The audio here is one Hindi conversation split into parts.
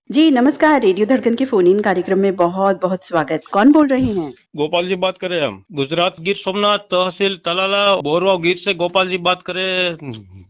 जी, नमस्कार। रेडियो धड़कन के फ़ोन इन कार्यक्रम में बहुत-बहुत स्वागत। कौन बोल रहे हैं? गोपाल जी बात करें हम गुजरात गिर सोमनाथ तहसील तलाला बोरवा गिर से गोपाल जी बात करें।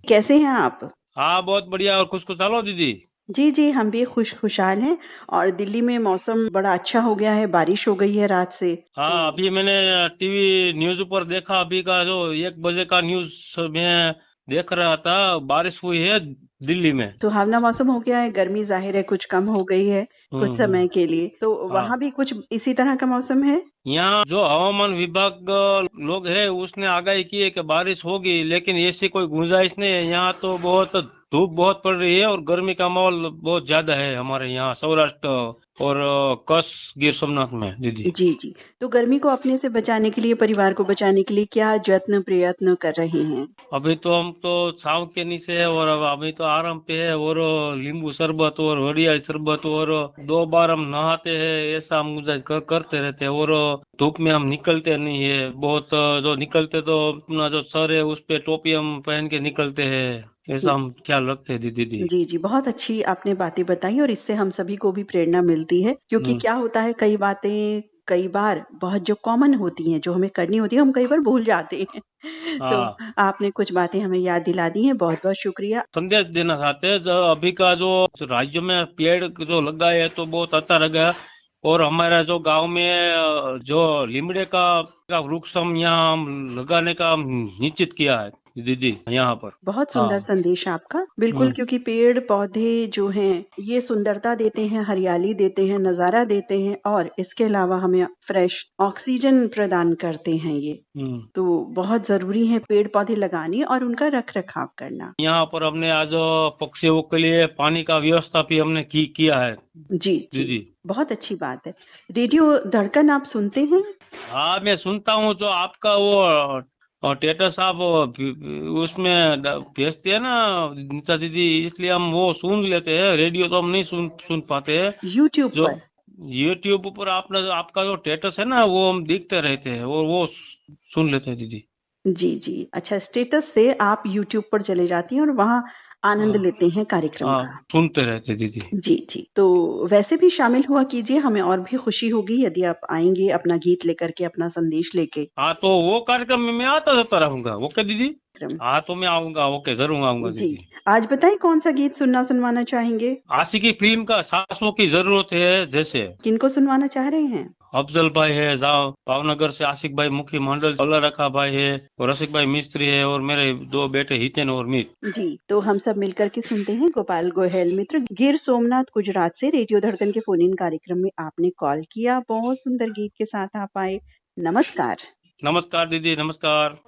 कैसे हैं आप? हाँ बहुत बढ़िया और खुशखुशाल हो दीदी। जी, जी, हम भी खुशहाल हैं और दिल्ली में मौसम बड़ा अच्छा हो गया है, बारिश हो गई है रात से। हाँ तो अभी मैंने टीवी न्यूज पर देखा अभी का जो 1 बजे का न्यूज में देख रहा था बारिश हुई है दिल्ली में। सुहावना मौसम हो गया है, गर्मी ज़ाहिर है कुछ कम हो गई है कुछ समय के लिए। तो हाँ वहाँ भी कुछ इसी तरह का मौसम है? यहाँ जो हवामान विभाग लोग है उसने आगाही की है कि बारिश होगी लेकिन ऐसी कोई गुंजाइश नहीं है। यहाँ तो बहुत धूप बहुत पड़ रही है और गर्मी का माहौल बहुत ज्यादा है हमारे यहाँ सौराष्ट्र और कच्छ गिर सोमनाथ में दीदी। जी, जी। तो गर्मी को अपने से बचाने के लिए, परिवार को बचाने के लिए क्या जत्न प्रयत्न कर रहे हैं? अभी तो हम तो छांव के नीचे है और अब अभी तो आराम पे है और नींबू शरबत और हरियाली शरबत और 2 बार हम नहाते हैं ऐसा हम करते रहते हैं और धूप में हम निकलते नहीं है बहुत जो निकलते तो अपना जो सर है उस पे टोपी हम पहन के निकलते हैं ऐसा हम ख्याल रखते हैं दीदी। जी, जी, बहुत अच्छी आपने बातें बताई और इससे हम सभी को भी प्रेरणा मिलती है क्योंकि हम्म। क्या होता है कई बातें कई बार बहुत जो कॉमन होती हैं, जो हमें करनी होती है, हम कई बार भूल जाते हैं। तो हाँ आपने कुछ बातें हमें याद दिला दी हैं, बहुत-बहुत शुक्रिया। संदेश देना चाहते हैं जो अभी का जो राज्य में पेड़ जो लगा है तो बहुत अच्छा लगा। और हमारा जो गांव में जो लीमड़े का वृक्ष हम यहाँ हम लगाने का हम निश्चित किया है दीदी यहाँ पर। बहुत हाँ। सुंदर संदेश आपका। बिल्कुल, हम्म। क्योंकि पेड़-पौधे जो हैं, ये सुंदरता देते हैं, हरियाली देते हैं, नज़ारा देते हैं और इसके अलावा हमें फ्रेश ऑक्सीजन प्रदान करते हैं ये। हम्म। तो बहुत ज़रूरी है पेड़-पौधे लगाने और उनका रख-रखाव करना। यहाँ पर हमने आज पक्षियों के लिए पानी का व्यवस्था भी हमने किया है जी, जी। दीदी। बहुत अच्छी बात है। रेडियो धड़कन आप सुनते हैं? हाँ मैं सुनता हूँ जो आपका वो स्टेटस आप उसमें भेजते हैं ना नीता दीदी इसलिए हम वो सुन लेते हैं रेडियो तो हम नहीं सुन पाते हैं। यूट्यूब जो पर? यूट्यूब पर आपने आपका जो स्टेटस है ना वो हम देखते रहते हैं और वो सुन लेते हैं दीदी। जी, जी। अच्छा, स्टेटस से आप यूट्यूब पर चले जाती हैं और वहाँ आनंद हाँ लेते हैं कार्यक्रम हाँ का। सुनते रहते हैं दीदी। जी, जी। तो वैसे भी शामिल हुआ कीजिए, हमें और भी खुशी होगी यदि आप आएँगे अपना गीत लेकर के, अपना संदेश लेके। हाँ तो वो कार्यक्रम में मैं आता जाता रहूंगा ओके दीदी। क्रम हाँ तो मैं आऊंगा ओके जरूर आऊंगा जी। दीदी। आज बताएँ कौन-सा गीत सुनवाना चाहेंगे? आशिकी फिल्म का सांसों की जरूरत है जैसे किनको सुनवाना चाह रहे हैं? अफजल भाई है जाओ भावनगर से आशिक भाई मुखी मंडल अल्लाह रखा भाई है और रसिक भाई मिस्त्री है और मेरे 2 बेटे हितेन और मीत। जी, तो हम सब मिलकर के सुनते हैं गोपाल गोयल मित्र गिर सोमनाथ गुजरात से रेडियो धड़कन के फ़ोन इन कार्यक्रम में आपने कॉल किया। बहुत सुंदर गीत के साथ आप आए। नमस्कार। नमस्कार दीदी नमस्कार।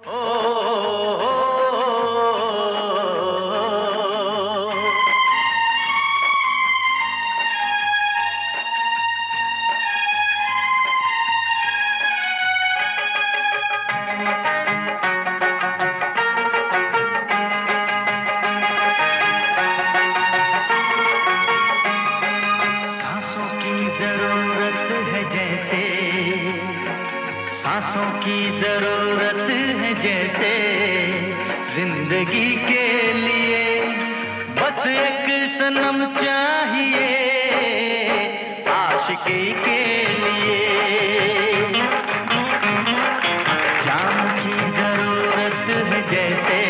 सांसों की जरूरत है जैसे सांसों की जरूरत है जैसे जिंदगी के लिए बस एक सनम चाहिए आशिकी के लिए जान की जरूरत है जैसे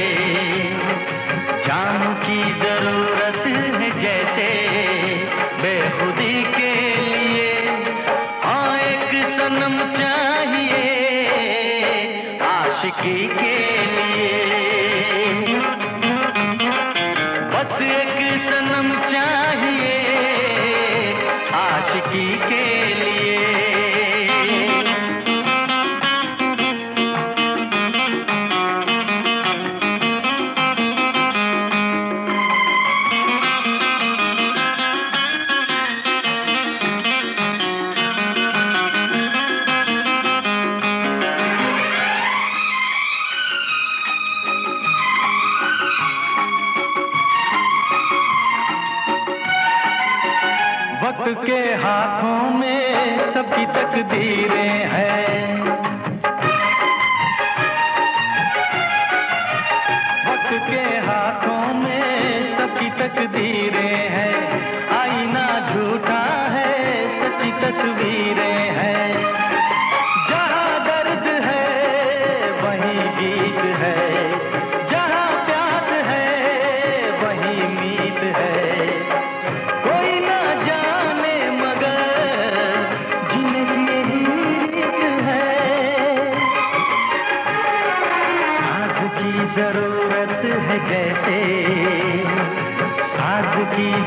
जान की जरूरत है जैसे बेखुदी के लिए हाँ एक सनम चाहिए आशिकी के लिए बस एक सनम चाहिए आशिकी के लिए। वक्त के हाथों में सबकी तकदीरें हैं वक्त के हाथों में सबकी तकदीरें हैं आईना झूठ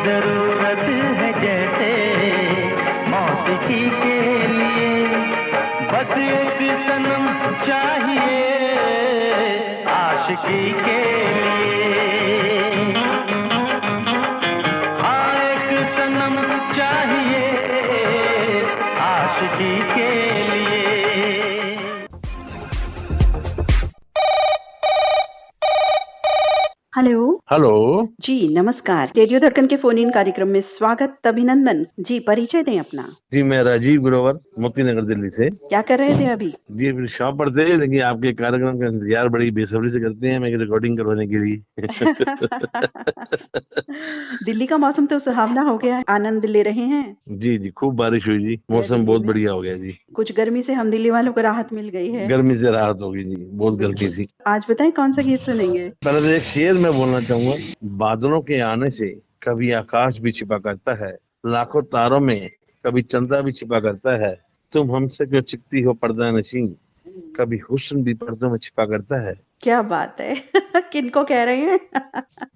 जरूरत है जैसे मौसीकी के लिए, बस एक सनम चाहिए आशिकी के लिए। हाँ, एक सनम चाहिए आशिकी के लिए। हेलो। हेलो जी नमस्कार, रेडियो धड़कन के फोन इन कार्यक्रम में स्वागत, अभिनंदन जी। परिचय दें अपना। जी, मैं राजीव ग्रोवर मोती नगर दिल्ली से। क्या कर रहे थे अभी? जी, फिर शॉप पर थे, लेकिन आपके कार्यक्रम का इंतजार बड़ी बेसब्री से करते हैं मेरी रिकॉर्डिंग करवाने के लिए। दिल्ली का मौसम तो सुहावना हो गया है, आनंद ले रहे हैं। जी जी, खूब बारिश हुई जी, मौसम दिल्ली बहुत में बढ़िया हो गया जी। कुछ गर्मी से हम दिल्ली वालों को राहत मिल गई है। गर्मी से राहत होगी जी, बहुत गर्मी बिल्कुल। थी। आज बताएं कौन सा गीत सुनेंगे? पहले तो एक शेर मैं बोलना चाहूंगा। बादलों के आने से कभी आकाश भी छिपा करता है, लाखों तारों में कभी चंदा भी छिपा करता है। तुम हमसे क्यों चिपती हो पर्दा नशीं, कभी हुस्न भी पर्दों में छिपा करता है। क्या बात है। किनको कह रहे हैं?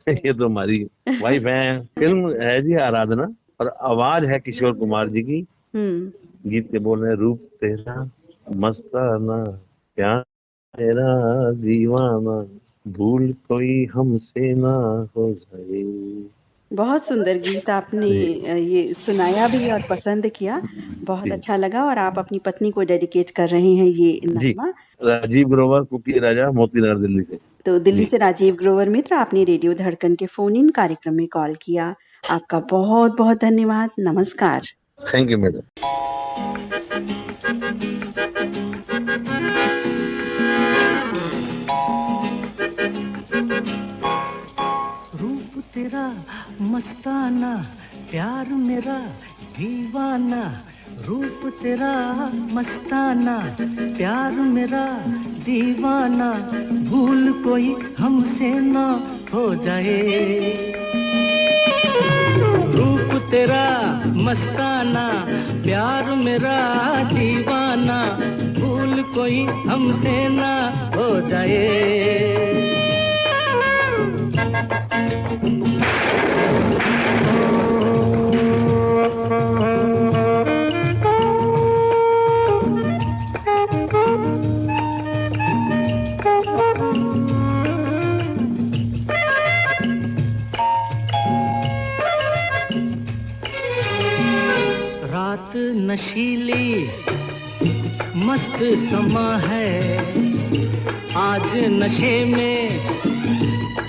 ये तो हमारी वाइफ है। फिल्म है जी आराधना, और आवाज है किशोर कुमार जी की। गीत के बोल रहे हैं, रूप तेरा मस्ताना, प्यार तेरा दीवाना, भूल कोई हमसे ना हो जाए। बहुत सुंदर गीत आपने ये सुनाया भी और पसंद किया, बहुत अच्छा लगा। और आप अपनी पत्नी को डेडिकेट कर रहे हैं ये जी, नगमा। राजीव ग्रोवर कुकी राजा मोतीनगर दिल्ली से। तो दिल्ली जी। से राजीव ग्रोवर मित्र, आपने रेडियो धड़कन के फोन इन कार्यक्रम में कॉल किया, आपका बहुत बहुत धन्यवाद। नमस्कार। Thank you madam. रूप तेरा मस्ताना, प्यार मेरा दीवाना, रूप तेरा मस्ताना, प्यार मेरा दीवाना, भूल कोई हमसे ना हो जाए। रूप तेरा मस्ताना, प्यार मेरा दीवाना, भूल कोई हमसे ना हो जाए। रात नशीली मस्त समा है, आज नशे में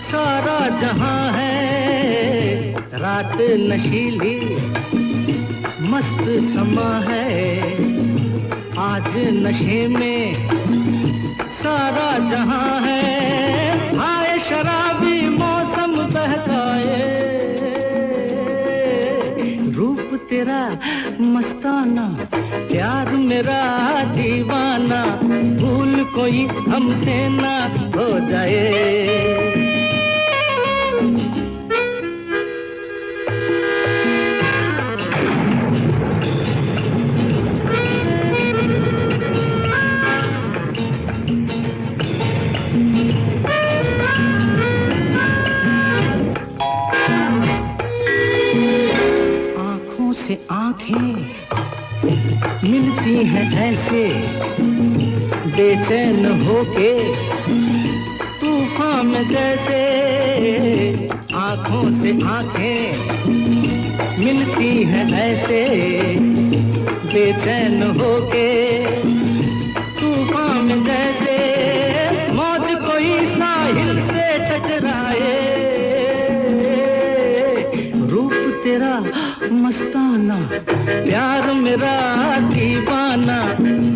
सारा जहां है। रात नशीली मस्त समा है, आज नशे में सारा जहां है। हाय शराबी मौसम बहकाए, रूप तेरा मस्ताना, प्यार मेरा दीवाना, भूल कोई हमसे ना हो जाए। आँखों से आँखें मिलती हैं ऐसे, बेचैन होके तूफान में जैसे। आँखों से आँखें मिलती हैं ऐसे, बेचैन होके तूफान में जैसे। मौज कोई साहिल से टकराए, रूप तेरा मस्ताना, प्यार मेरा दीवाना,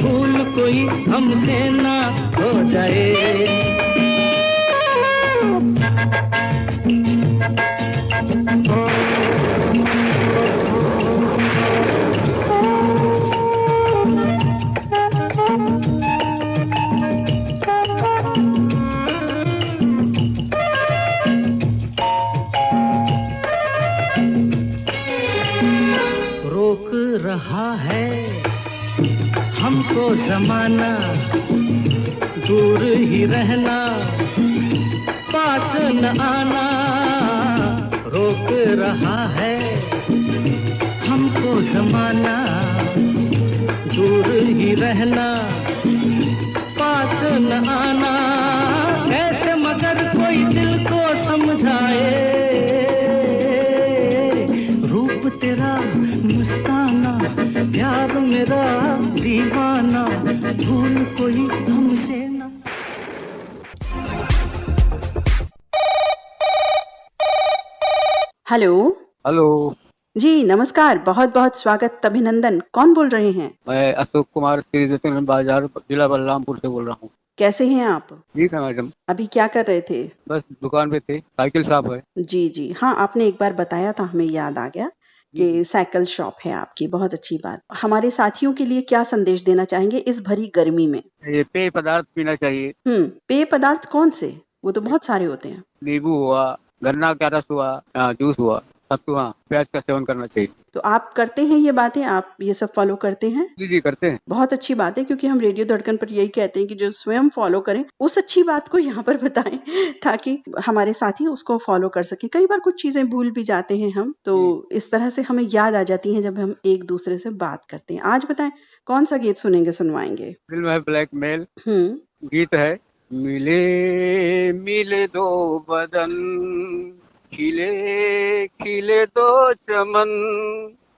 भूल कोई हमसे ना हो जाए। रोक रहा है हमको जमाना, दूर ही रहना, पास न आना। रोक रहा है हमको जमाना, दूर ही रहना, पास न आना, कैसे मगर कोई दिल को समझाए। रूप तेरा मस्ताना, प्यार मेरा दीवाना, भूल कोई हमसे ना। हेलो। हेलो, जी नमस्कार, बहुत बहुत स्वागत, अभिनंदन। कौन बोल रहे हैं? मैं अशोक कुमार श्री दत्तानंद बाजार जिला बलरामपुर से बोल रहा हूँ। कैसे हैं आप? ठीक है मैडम, अभी क्या कर रहे थे? बस दुकान पे थे, साइकिल शॉप है। जी जी हाँ, आपने एक बार बताया था, हमें याद आ गया कि साइकिल शॉप है आपकी। बहुत अच्छी बात। हमारे साथियों के लिए क्या संदेश देना चाहेंगे इस भरी गर्मी में? ये पेय पदार्थ पीना चाहिए। पेय पदार्थ कौन से? वो तो बहुत सारे होते हैं। नींबू हुआ, गन्ना का रस हुआ, जूस हुआ, सत्तू, प्याज का सेवन करना चाहिए। तो आप करते हैं ये बातें? आप ये सब फॉलो करते हैं? जी जी करते हैं। बहुत अच्छी बात है, क्योंकि हम रेडियो धड़कन पर यही कहते हैं कि जो स्वयं फॉलो करें उस अच्छी बात को यहाँ पर बताएं, ताकि हमारे साथी उसको फॉलो कर सके। कई बार कुछ चीजें भूल भी जाते हैं हम, तो इस तरह से हमें याद आ जाती है जब हम एक दूसरे से बात करते हैं। आज बताएं कौन सा गीत सुनेंगे, सुनवाएंगे? फिल्म है ब्लैकमेल, हम्म गीत है मिले मिले दो बदन, खिले खिले दो चमन,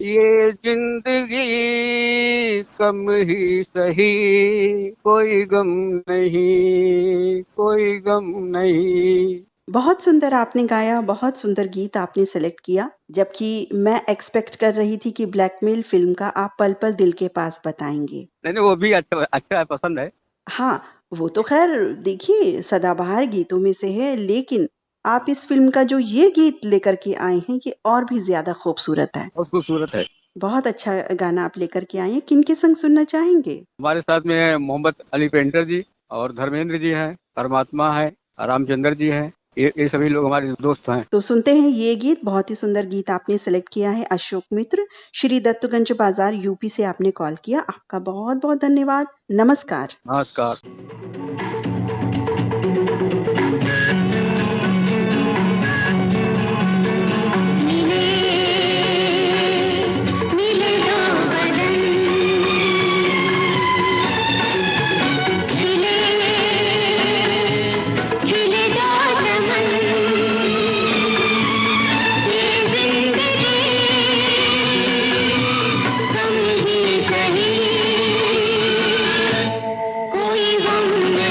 ये जिंदगी कम ही सही, कोई गम नहीं, कोई गम नहीं। बहुत सुंदर आपने गाया, बहुत सुंदर गीत आपने सेलेक्ट किया। जबकि मैं एक्सपेक्ट कर रही थी कि ब्लैकमेल फिल्म का आप पल पल दिल के पास बताएंगे। नहीं, वो भी अच्छा अच्छा है, पसंद है। हाँ, वो तो खैर देखिए सदाबहार गीतों में से है, लेकिन आप इस फिल्म का जो ये गीत लेकर के आए हैं ये और भी ज्यादा खूबसूरत है। बहुत खूबसूरत है। बहुत अच्छा गाना आप लेकर के आए हैं। किनके संग सुनना चाहेंगे? हमारे साथ में है मोहम्मद अली पेंटर जी, और धर्मेंद्र जी हैं, परमात्मा है, रामचंद्र जी हैं। ये सभी लोग हमारे दोस्त हैं। तो सुनते हैं ये गीत। बहुत ही सुंदर गीत आपने सेलेक्ट किया है। अशोक मित्र, श्री दत्तगंज बाजार, यूपी से आपने कॉल किया। आपका बहुत बहुत धन्यवाद। नमस्कार। नमस्कार। कोई गम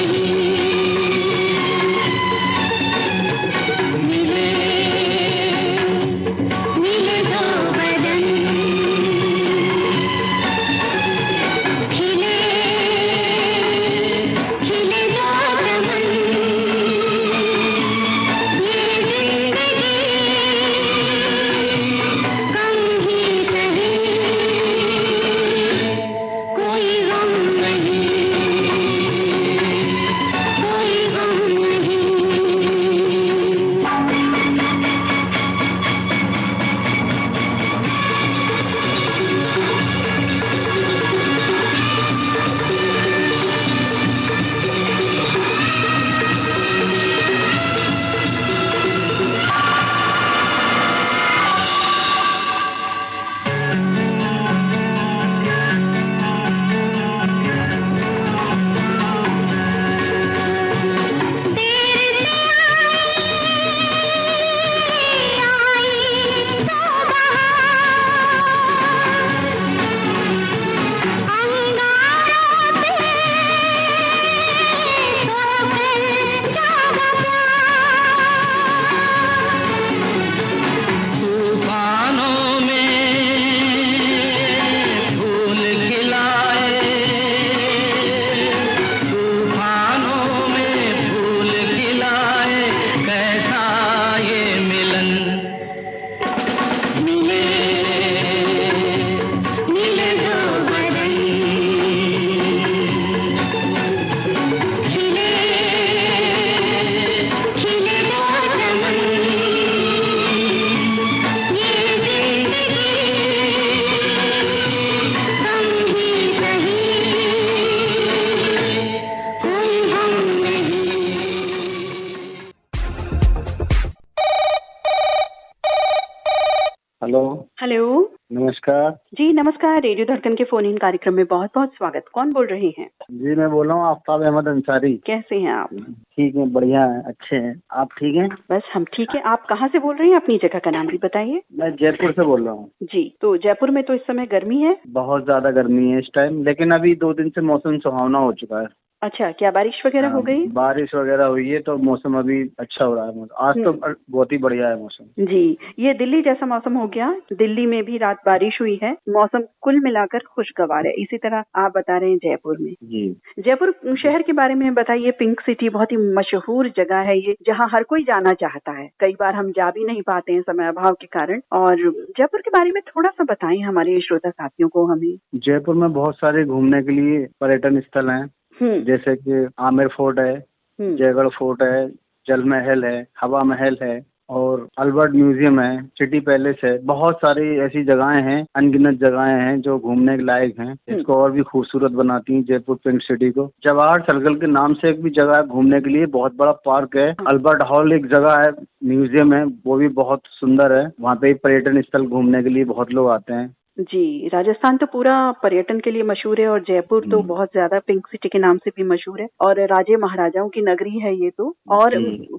हेलो। नमस्कार जी नमस्कार, रेडियो धड़कन के फोन इन कार्यक्रम में बहुत बहुत स्वागत। कौन बोल रहे हैं? जी, मैं बोल रहा हूँ आफ्ताब अहमद अंसारी। कैसे हैं आप? ठीक है, बढ़िया है, अच्छे हैं। आप ठीक हैं? बस हम ठीक है। आप कहाँ से बोल रहे हैं? अपनी जगह का नाम भी बताइए। मैं जयपुर से बोल रहा हूँ। जी, तो जयपुर में तो इस समय गर्मी है? बहुत ज्यादा गर्मी है इस टाइम, लेकिन अभी 2 दिन से मौसम सुहावना हो चुका है। अच्छा, क्या बारिश वगैरह हो गई? बारिश वगैरह हुई है तो मौसम अभी अच्छा हो रहा है। आज तो बहुत ही बढ़िया है मौसम। जी, ये दिल्ली जैसा मौसम हो गया। दिल्ली में भी रात बारिश हुई है। मौसम कुल मिलाकर खुशगवार है। इसी तरह आप बता रहे हैं जयपुर में। जी, जयपुर शहर के बारे में बताइए। पिंक सिटी बहुत ही मशहूर जगह है ये, जहाँ हर कोई जाना चाहता है। कई बार हम जा भी नहीं पाते हैं समय अभाव के कारण। और जयपुर के बारे में थोड़ा सा बताएं हमारे श्रोता साथियों को। हमें जयपुर में बहुत सारे घूमने के लिए पर्यटन स्थल हैं, जैसे कि आमेर फोर्ट है, जयगढ़ फोर्ट है, जल महल है, हवा महल है और अल्बर्ट म्यूजियम है, सिटी पैलेस है। बहुत सारी ऐसी जगहें हैं, अनगिनत जगहें हैं जो घूमने के लायक हैं। इसको और भी खूबसूरत बनाती हैं जयपुर पिंक सिटी को। जवाहर सर्कल के नाम से एक भी जगह है घूमने के लिए, बहुत बड़ा पार्क है। अल्बर्ट हॉल एक जगह है, म्यूजियम है, वो भी बहुत सुंदर है। वहाँ पे पर्यटन स्थल घूमने के लिए बहुत लोग आते हैं। जी, राजस्थान तो पूरा पर्यटन के लिए मशहूर है और जयपुर तो बहुत ज्यादा पिंक सिटी के नाम से भी मशहूर है। और राजे महाराजाओं की नगरी है ये तो। और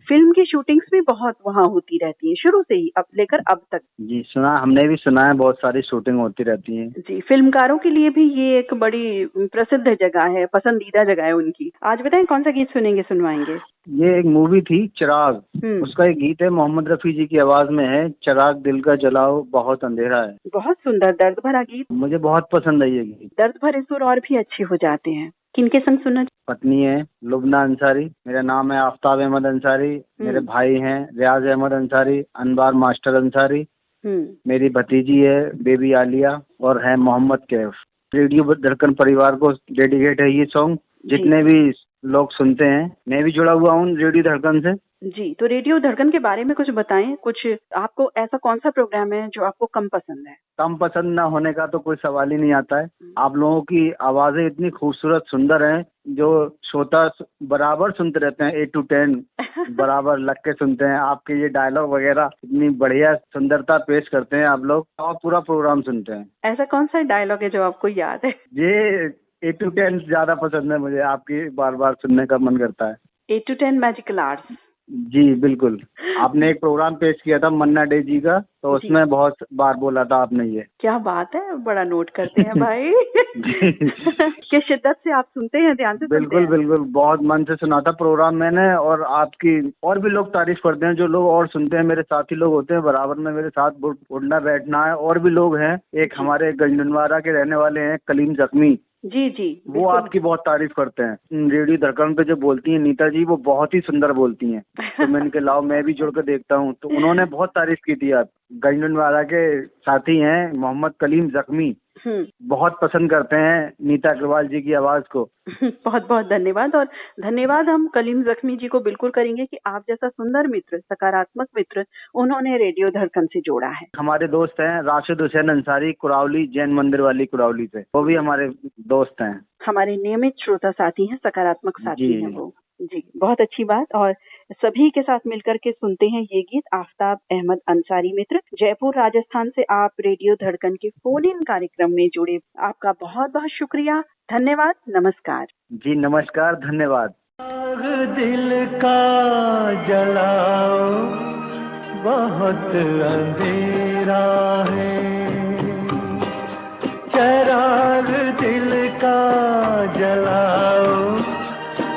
फिल्म की शूटिंग्स भी बहुत वहाँ होती रहती है, शुरू से ही अब लेकर अब तक। जी सुना, हमने भी सुना है, बहुत सारी शूटिंग होती रहती है। जी, फिल्मकारों के लिए भी ये एक बड़ी प्रसिद्ध जगह है, पसंदीदा जगह है उनकी। आज बताएं कौन सा गीत सुनवाएंगे? ये एक मूवी थी चिराग, उसका एक गीत है, मोहम्मद रफी जी की आवाज में है, चिराग दिल का जलाओ बहुत अंधेरा है। बहुत सुंदर दर्द भरा गीत, मुझे बहुत पसंद है ये गीत। दर्द भरे सुर और भी अच्छे हो जाते हैं। किनके संग सुनना? पत्नी है लुबना अंसारी, मेरा नाम है आफ्ताब अहमद अंसारी, मेरे भाई हैं रियाज अहमद अंसारी, अनबार मास्टर अंसारी, मेरी भतीजी है बेबी आलिया और है मोहम्मद कैफ। रेडियो धड़कन परिवार को डेडिकेट है ये सॉन्ग। जितने भी लोग सुनते हैं, मैं भी जुड़ा हुआ हूँ रेडियो धड़कन से। जी, तो रेडियो धड़कन के बारे में कुछ बताएं। कुछ आपको ऐसा कौन सा प्रोग्राम है जो आपको कम पसंद है? कम पसंद ना होने का तो कोई सवाल ही नहीं आता है। आप लोगों की आवाजें इतनी खूबसूरत सुंदर हैं, जो श्रोता बराबर सुनते रहते हैं, 8 to 10 बराबर लग के सुनते हैं। आपके ये डायलॉग वगैरह इतनी बढ़िया सुंदरता पेश करते हैं आप लोग, और पूरा प्रोग्राम सुनते हैं। ऐसा कौन सा डायलॉग है जो आपको याद है? ये 8 to 10 ज्यादा पसंद है मुझे, आपकी बार बार सुनने का मन करता है। 8 to 10 मैजिकल आवर्स। जी बिल्कुल। आपने एक प्रोग्राम पेश किया था मन्ना डे जी का, तो उसमें बहुत बार बोला था आपने ये। क्या बात है, बड़ा नोट करते हैं भाई। किस शिद्दत से आप सुनते हैं, ध्यान से बिल्कुल सुनते हैं। बिल्कुल, बहुत मन से सुना था प्रोग्राम मैंने, और आपकी और भी लोग तारीफ करते हैं। जो लोग और सुनते हैं, मेरे साथी लोग होते हैं बराबर में मेरे साथ उठना बैठना है। और भी लोग हैं, एक हमारे गंजनवारा के रहने वाले हैं कलीम जख्मी, जी जी, वो आपकी बहुत तारीफ करते हैं। रेडियो धड़कन पे जो बोलती हैं नीता जी, वो बहुत ही सुंदर बोलती हैं। तो मैंने कहा लाओ मैं भी जुड़ कर देखता हूँ, तो उन्होंने बहुत तारीफ की थी। आप गंजनवारा के साथी हैं मोहम्मद कलीम जख्मी, बहुत पसंद करते हैं नीता अग्रवाल जी की आवाज को। बहुत बहुत धन्यवाद। और धन्यवाद हम कलीम जख्मी जी को बिल्कुल करेंगे कि आप जैसा सुंदर मित्र, सकारात्मक मित्र उन्होंने रेडियो धड़कन से जोड़ा है। हमारे दोस्त हैं राशिद हुसैन अंसारी, कुरावली जैन मंदिर वाली कुरावली से, वो भी हमारे दोस्त हैं। हमारे नियमित श्रोता साथी हैं, सकारात्मक साथी हैं वो। जी, बहुत अच्छी बात। और सभी के साथ मिलकर के सुनते हैं ये गीत। आफ्ताब अहमद अंसारी मित्र, जयपुर राजस्थान से आप रेडियो धड़कन के फोन इन कार्यक्रम में जुड़े, आपका बहुत बहुत शुक्रिया, धन्यवाद, नमस्कार। जी नमस्कार, धन्यवाद। दिल का जलाओ बहुत अंधेरा है, चिराग दिल का जलाओ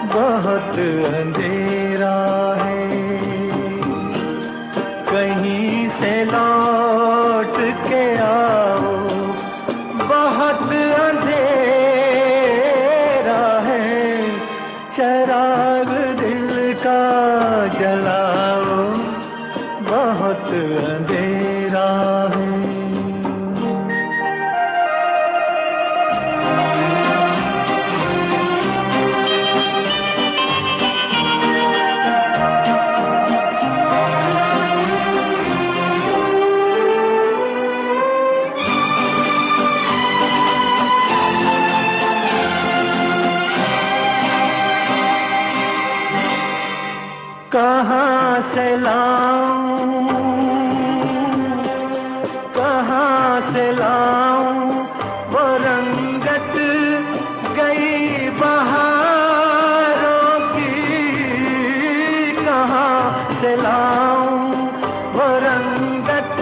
बहुत अंधेरा है, कहीं से लौट के आओ बहुत अंधेरा है, चिराग दिल का जलाओ बहुत अंधेरा है। कहाँ से लाऊं, कहाँ से लाऊं वो रंगत गई बहारों की, कहाँ से लाऊं वो रंगत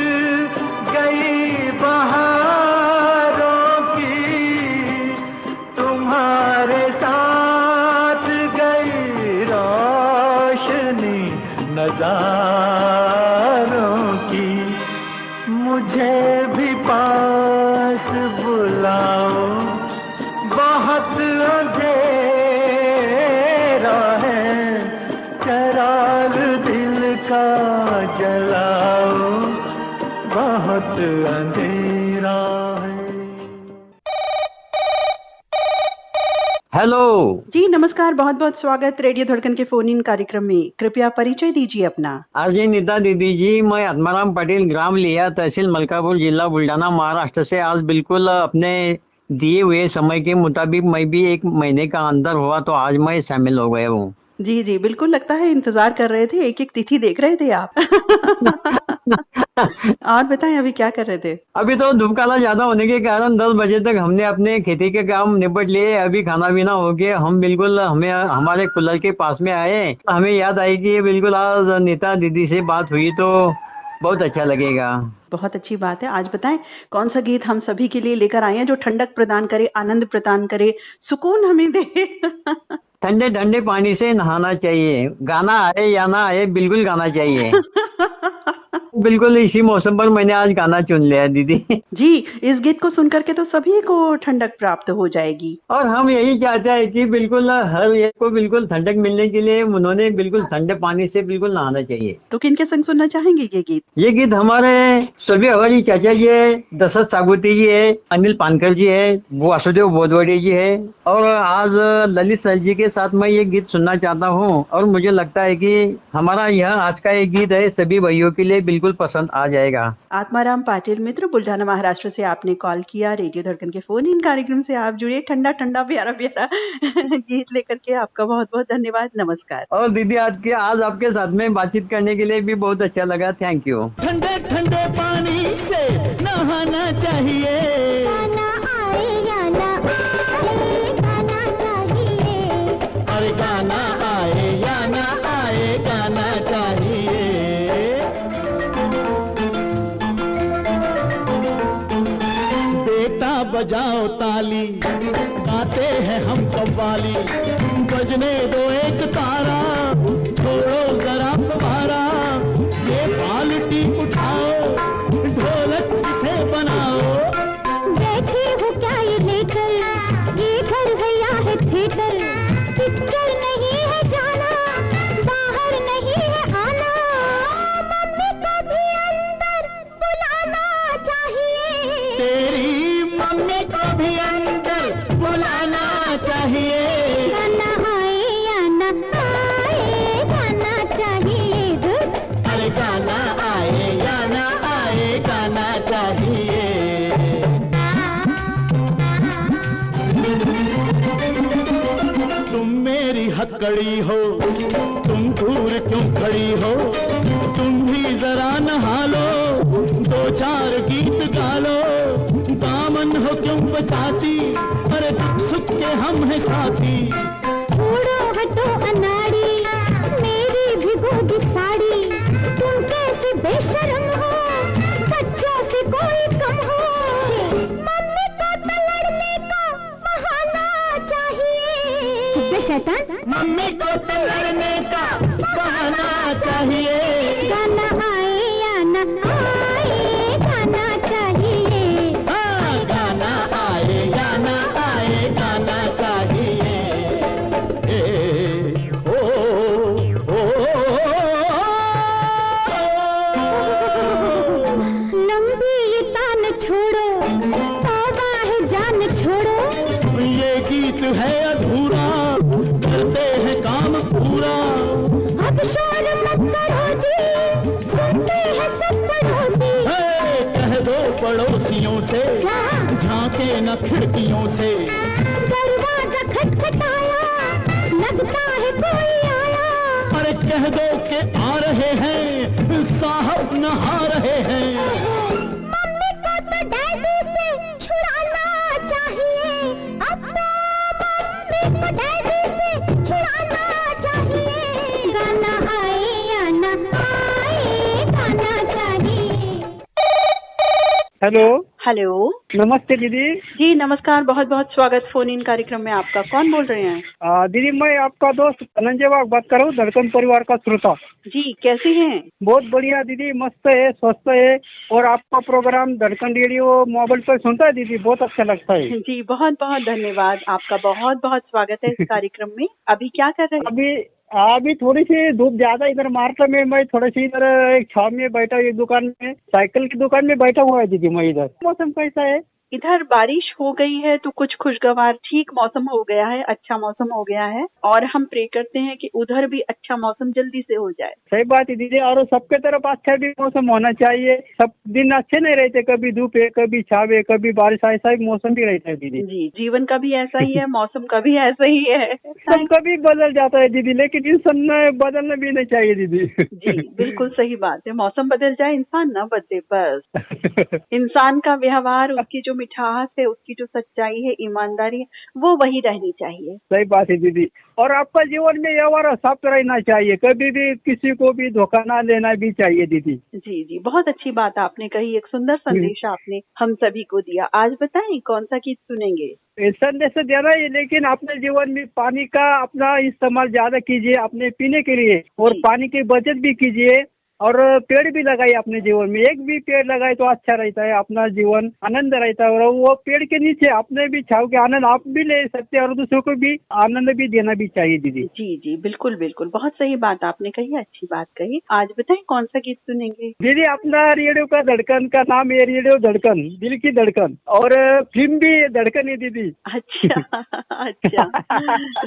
गई बहारों की, तुम्हारे साथ गई रोशनी नजारों की, मुझे भी पास बुलाओ, बहुत अंधेरा है, चराग दिल का जलाओ, बहुत अंधेरा है। हेलो जी नमस्कार, बहुत बहुत स्वागत रेडियो धड़कन के फोन इन कार्यक्रम में। कृपया परिचय दीजिए अपना। आरजे नीता दीदी जी, मैं आत्माराम पाटिल, ग्राम लिया, तहसील मलकापुर, जिला बुल्ढाना, महाराष्ट्र से आज बिल्कुल अपने दिए हुए समय के मुताबिक मैं भी 1 महीने का अंदर हुआ तो आज मैं शामिल हो गया हूँ। जी जी बिल्कुल, लगता है इंतजार कर रहे थे, एक एक तिथि देख रहे थे आप। और बताएं अभी क्या कर रहे थे? अभी तो धूप काला ज्यादा होने के कारण 10 बजे तक हमने अपने खेती के काम निपट लिए। अभी खाना पीना हो गया, हम बिल्कुल हमारे कूलर के पास में आए। हमें याद आई कि बिल्कुल आज नीता दीदी से बात हुई तो बहुत अच्छा लगेगा। बहुत अच्छी बात है। आज बताएं कौन सा गीत हम सभी के लिए लेकर आए हैं जो ठंडक प्रदान करे, आनंद प्रदान करे, सुकून हमें दे। ठंडे ठंडे पानी से नहाना चाहिए, गाना आए या ना आए बिल्कुल गाना चाहिए। बिल्कुल इसी मौसम पर मैंने आज गाना चुन लिया दीदी। जी, इस गीत को सुन करके तो सभी को ठंडक प्राप्त हो जाएगी। और हम यही चाहते हैं कि बिल्कुल हर एक को बिल्कुल ठंडक मिलने के लिए उन्होंने बिल्कुल ठंडे पानी से बिल्कुल नहाना चाहिए। तो किनके संग सुनना चाहेंगे ये गीत? ये गीत हमारे स्वर्गीय हवारी चाचा जी है, दशरथ सागुती जी है, अनिल पानकर जी है, वासुदेव बोधवाड़ी जी है, और आज ललित सर जी के साथ मैं ये गीत सुनना चाहता हूँ। और मुझे लगता है कि हमारा यह आज का एक गीत है सभी भाइयों के लिए बिल्कुल पसंद आ जाएगा। आत्माराम पाटिल मित्र, बुल्ढाना महाराष्ट्र से आपने कॉल किया। रेडियो धड़कन के फोन इन कार्यक्रम से आप जुड़े, ठंडा ठंडा प्यारा प्यारा गीत लेकर के आपका बहुत बहुत धन्यवाद। नमस्कार। और दीदी आज आपके साथ में बातचीत करने के लिए भी बहुत अच्छा लगा। Thank you. ठंडे ठंडे पानी से नहाना चाहिए, गाना आए या ना आए गाना चाहिए, अरे गाना आए या ना आए गाना चाहिए। बेटा बजाओ ताली, गाते हैं हम कव्वाली, बजने दो एक तारा, छोड़ो जरा फव्वारा, ये बाल्टी उठाओ, ढोलक से बनाओ। बैठी हूँ क्या ये लेकर, ये घर है या है थिएटर, पिक्चर नहीं है जाना, बाहर नहीं है आना, मम्मी को भी अंदर बुलाना चाहिए, तेरी मम्मी को भी अंदर बुलाना चाहिए। गाना आए या ना आए गाना चाहिए, अरे गाना आए या ना आए गाना चाहिए। तुम मेरी हथकड़ी हो, तुम दूर क्यों खड़ी हो, तुम भी जरा नहा लो, 2-4 गीत गा लो, दामन हो क्यों बचाती, अरे दुख सुख के हम हैं साथी। छोड़ो हटो अनाड़ी, मेरी भिगोगी साड़ी, तुम कैसे बेशर्म हो, बच्चों से कोई कम हो, मम्मी को तो लड़ने का बहाना चाहिए। चुप बे शैतान, मम्मी को तो लड़ने का बहाना चाहिए। गाना आए या ना आए गाना चाहिए, हाँ गाना आए या ना आए गाना चाहिए। लंबी ये तान छोड़ो, तौबा है जान छोड़ो, ये गीत है अधूरा, करते हैं काम पूरा। अब शोर मत करो जी, सुनते हैं सब पड़ोसी, कह दो पड़ोसियों से झांके न खिड़कियों से, दरवाजा खटखटाया लगता है कोई आया, अरे कह दो कि आ रहे हैं साहब नहा रहे हैं। मम्मी को तो हेलो। हेलो। नमस्ते दीदी। जी नमस्कार, बहुत बहुत स्वागत फोन इन कार्यक्रम में आपका। कौन बोल रहे हैं? दीदी मैं आपका दोस्त धनंजय वाघ बात कर रहा हूँ, धड़कन परिवार का श्रोता। जी कैसे हैं? बहुत बढ़िया दीदी, मस्त है, स्वस्थ है। और आपका प्रोग्राम धड़कन रेडियो मोबाइल पर सुनता है दीदी, बहुत अच्छा लगता है। जी बहुत बहुत धन्यवाद, आपका बहुत बहुत स्वागत है इस कार्यक्रम में। अभी क्या कर रहे हैं? अभी थोड़ी सी धूप ज्यादा इधर मार्केट में, मैं थोड़ी सी इधर एक छाव में बैठा हूँ, एक दुकान में, साइकिल की दुकान में बैठा हुआ है दीदी मैं इधर। मौसम कैसा है? इधर बारिश हो गई है तो कुछ खुशगवार ठीक मौसम हो गया है, अच्छा मौसम हो गया है और हम प्रे करते हैं कि उधर भी अच्छा मौसम जल्दी से हो जाए। सही बात है दीदी, और सबके तरफ अच्छा भी मौसम होना चाहिए। सब दिन अच्छे नहीं रहते, कभी धूप है, कभी छाव है, कभी बारिश, ऐसा ही मौसम भी रहता है दीदी। जी जीवन का भी ऐसा ही है, मौसम का भी ऐसा ही है। सब कभी बदल जाता है दीदी, लेकिन इंसान बदलना भी नहीं चाहिए दीदी। जी बिल्कुल सही बात है, मौसम बदल जाए इंसान ना बदले बस। इंसान का व्यवहार, उसकी जो मिठास है, उसकी जो सच्चाई है, ईमानदारी है, वो वही रहनी चाहिए। सही बात है दीदी। और आपका जीवन में व्यवहार साफ रहना चाहिए, कभी भी किसी को भी धोखा ना देना भी चाहिए दीदी। जी जी बहुत अच्छी बात आपने कही, एक सुंदर संदेश आपने हम सभी को दिया। आज बताएं कौन सा गीत सुनेंगे? संदेश देना है, लेकिन अपने जीवन में पानी का अपना इस्तेमाल ज्यादा कीजिए अपने पीने के लिए, और पानी की बचत भी कीजिए, और पेड़ भी लगाइए अपने जीवन में। एक भी पेड़ लगाए तो अच्छा रहता है, अपना जीवन आनंद रहता है। और वो पेड़ के नीचे अपने भी छाव के आनंद आप भी ले सकते हैं और दूसरों को भी आनंद भी देना भी चाहिए दीदी। जी जी बिल्कुल बिल्कुल, बहुत सही बात आपने कही, अच्छी बात कही। आज बताएं कौन सा गीत सुनेंगे? दीदी अपना रेडियो का धड़कन का नाम है रेडियो धड़कन, दिल की धड़कन, और फिल्म भी धड़कन है दीदी। अच्छा अच्छा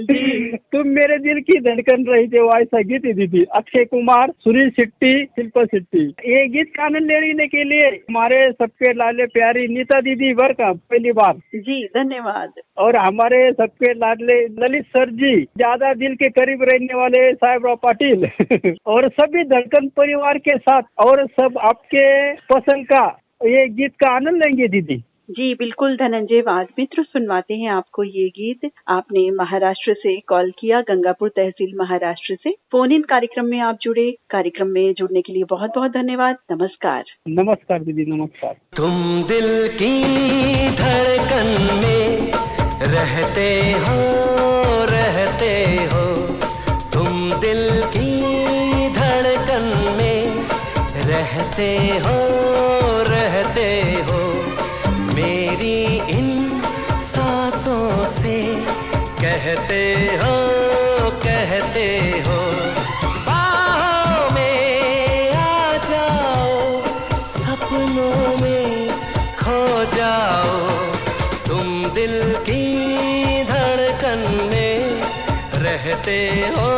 जी। तुम मेरे दिल की धड़कन रही थे, वो ऐसा गीत है दीदी। अक्षय कुमार, सुनील शेट्टी, शिल्पा शेट्टी। ये गीत का आनंद लेने के लिए हमारे सबके लाले प्यारी नीता दीदी वेलकम पहली बार। जी धन्यवाद। और हमारे सबके लाडले ललित सर जी, ज्यादा दिल के करीब रहने वाले साहेबराव पाटिल और सभी धड़कन परिवार के साथ, और सब आपके पसंद का ये गीत का आनंद लेंगे दीदी। जी बिल्कुल धनंजय वाद मित्र, सुनवाते हैं आपको ये गीत। आपने महाराष्ट्र से कॉल किया, गंगापुर तहसील महाराष्ट्र से। फोन इन कार्यक्रम में आप जुड़े, कार्यक्रम में जुड़ने के लिए बहुत बहुत धन्यवाद। नमस्कार। नमस्कार दीदी, नमस्कार। तुम दिल की धड़कन में रहते हो, तुम दिल की धड़कन में रहते हो, मेरी इन सांसों से कहते हो, बाहों में आ जाओ, सपनों में खो जाओ, तुम दिल की धड़कन में रहते हो।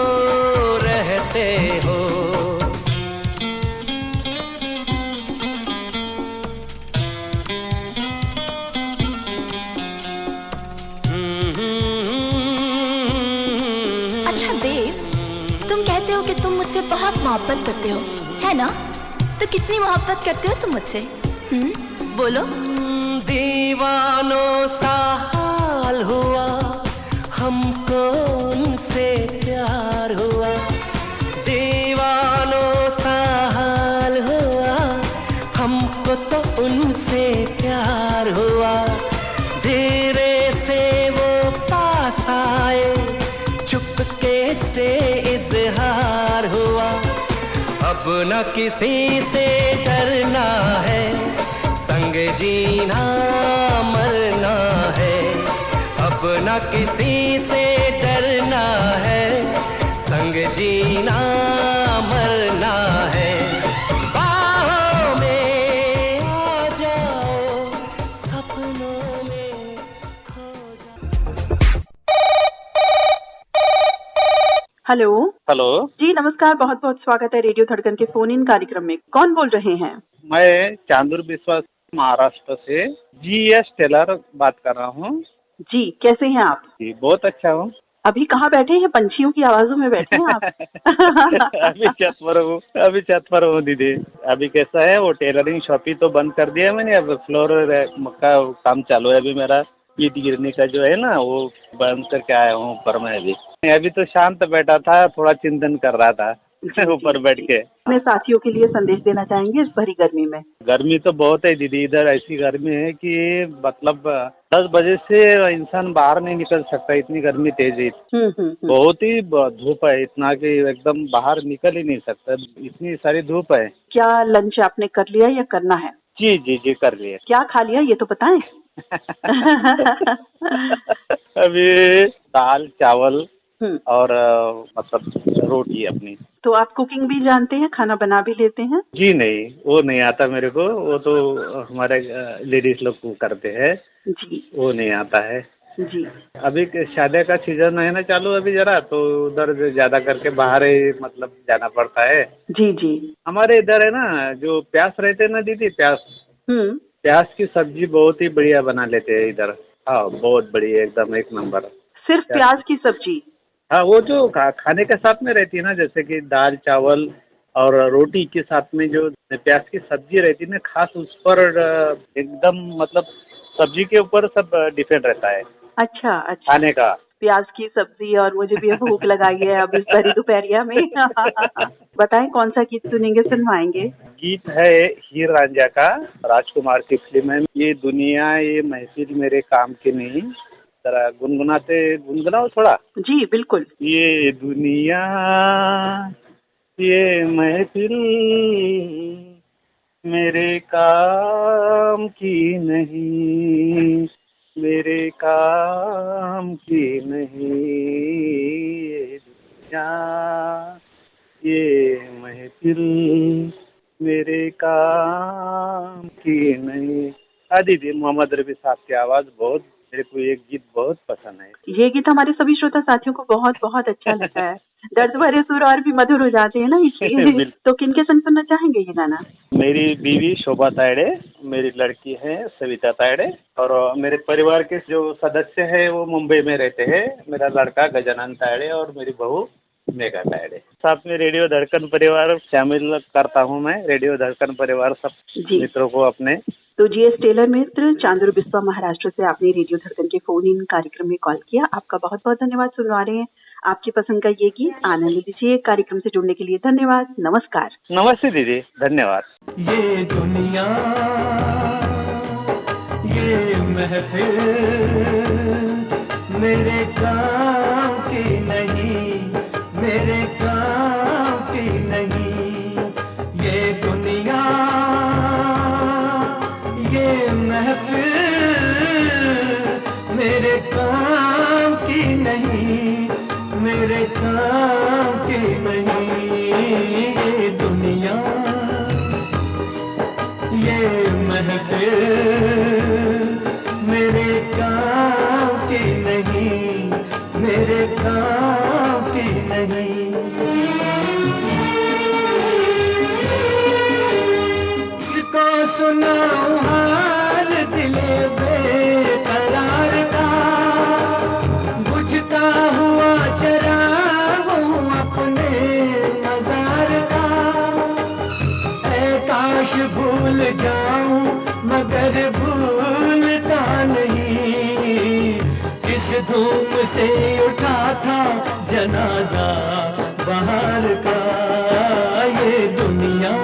मुझसे बहुत मोहब्बत करते हो, है ना? तो कितनी मोहब्बत करते हो तुम मुझसे? बोलो। दीवानों सा हाल हुआ, हमको उनसे प्यार हुआ, दीवानों सा हाल हुआ, हमको तो उनसे प्यार हुआ। धीरे से वो पास आए, चुपके से इजहार हुआ, अब न किसी से डरना है, संग जीना मरना है, अब न किसी से डरना है, संग जीना मरना है, बाहों में आ जाओ, सपनों में खो जाओ। हेलो। हेलो जी नमस्कार, बहुत बहुत स्वागत है रेडियो धड़कन के फोन इन कार्यक्रम में। कौन बोल रहे हैं? मैं चांदूर विश्वास महाराष्ट्र से GS टेलर बात कर रहा हूँ। जी कैसे हैं आप? जी बहुत अच्छा हूँ। अभी कहाँ बैठे हैं? पंछियों की आवाजों में बैठे हैं आप? अभी छत पर हूँ दीदी। अभी कैसा है, वो टेलरिंग शॉप ही तो बंद कर दिया मैंने, अब फ्लोर का काम चालू है। अभी मेरा ईट गिरने का जो है ना, वो बंद करके आया हूँ ऊपर में। अभी तो शांत बैठा था, थोड़ा चिंतन कर रहा था। ऊपर बैठ के। अपने साथियों के लिए संदेश देना चाहेंगे इस भरी गर्मी में? गर्मी तो बहुत है दीदी, इधर ऐसी गर्मी है कि मतलब 10 बजे से इंसान बाहर नहीं निकल सकता, इतनी गर्मी तेज है। बहुत ही धूप है, इतना कि एकदम बाहर निकल ही नहीं सकता, इतनी सारी धूप है। क्या लंच आपने कर लिया या करना है? जी जी जी कर लिया। क्या खा लिया ये तो बताएं। अभी दाल चावल और मतलब रोटी अपनी। तो आप कुकिंग भी जानते हैं, खाना बना भी लेते हैं? जी नहीं, वो नहीं आता मेरे को, वो तो हमारे लेडीज लोग को करते हैं जी, वो नहीं आता है जी। अभी शादी का सीजन है ना चालू अभी जरा, तो उधर ज्यादा करके बाहर ही मतलब जाना पड़ता है। जी जी। हमारे इधर है ना जो प्याज रहते हैं ना दीदी, प्याज की सब्जी बहुत ही बढ़िया बना लेते हैं इधर। हाँ बहुत बढ़िया, एकदम एक नंबर। सिर्फ प्याज की सब्जी? हाँ, वो जो खाने के साथ में रहती है ना, जैसे कि दाल चावल और रोटी के साथ में जो प्याज की सब्जी रहती है ना, खास उस पर एकदम मतलब सब्जी के ऊपर सब डिपेंड रहता है। अच्छा अच्छा। खाने का प्याज की सब्जी, और मुझे भी भूख लगाई है अब इस भरी दोपहरिया में। बताएं कौन सा गीत सुनेंगे, सुनवाएंगे? गीत है हीर रांझा का, राजकुमार की फिल्म है। ये दुनिया ये महफिल मेरे काम की नहीं, जरा गुनगुनाओ थोड़ा। जी बिल्कुल। ये दुनिया ये महफिल मेरे काम की नहीं, मेरे काम की नहीं, ये दुनिया ये महफिल मेरे काम की नहीं। दीदी मोहम्मद रफी साहब की आवाज बहुत, मेरे को ये गीत बहुत पसंद है। ये गीत हमारे सभी श्रोता साथियों को बहुत बहुत अच्छा लगता है। दर्द भरे सुर और भी मधुर हो जाते हैं ना इसलिए। तो किनके संग सुनना चाहेंगे ये गाना? मेरी बीवी शोभा तायड़े, मेरी लड़की है सविता तायड़े, और मेरे परिवार के जो सदस्य है वो मुंबई में रहते हैं। मेरा लड़का गजानन तायड़े और मेरी बहू मेघा तायड़े। साथ में रेडियो धड़कन परिवार शामिल करता हूँ मैं, रेडियो धड़कन परिवार सब मित्रों को अपने। तो जीएस टेलर मित्र चांदूर बिस्वा महाराष्ट्र से आपने रेडियो धड़कन के फोन इन कार्यक्रम में कॉल किया, आपका बहुत बहुत धन्यवाद। सुनवा रहे हैं आपकी पसंद का ये गीत, आनंद लीजिए। कार्यक्रम से जुड़ने के लिए धन्यवाद, नमस्कार। नमस्ते दीदी, धन्यवाद। ये दुनिया ये महफिल मेरे काम की नहीं, मेरे काम की नहीं। ये दुनिया ये महफिल मेरे काम की नहीं, मेरे काम की नहीं। ये दुनिया ये महफिल मेरे काम की नहीं, मेरे काम की नहीं। इसको सुनाऊं हाल दिले बेकरार का, बुझता हुआ चराग हूँ अपने मजार का। ऐ काश भूल जाऊं मगर भूलता नहीं, किस धूम से उठा था जनाजा बाहर का। ये दुनिया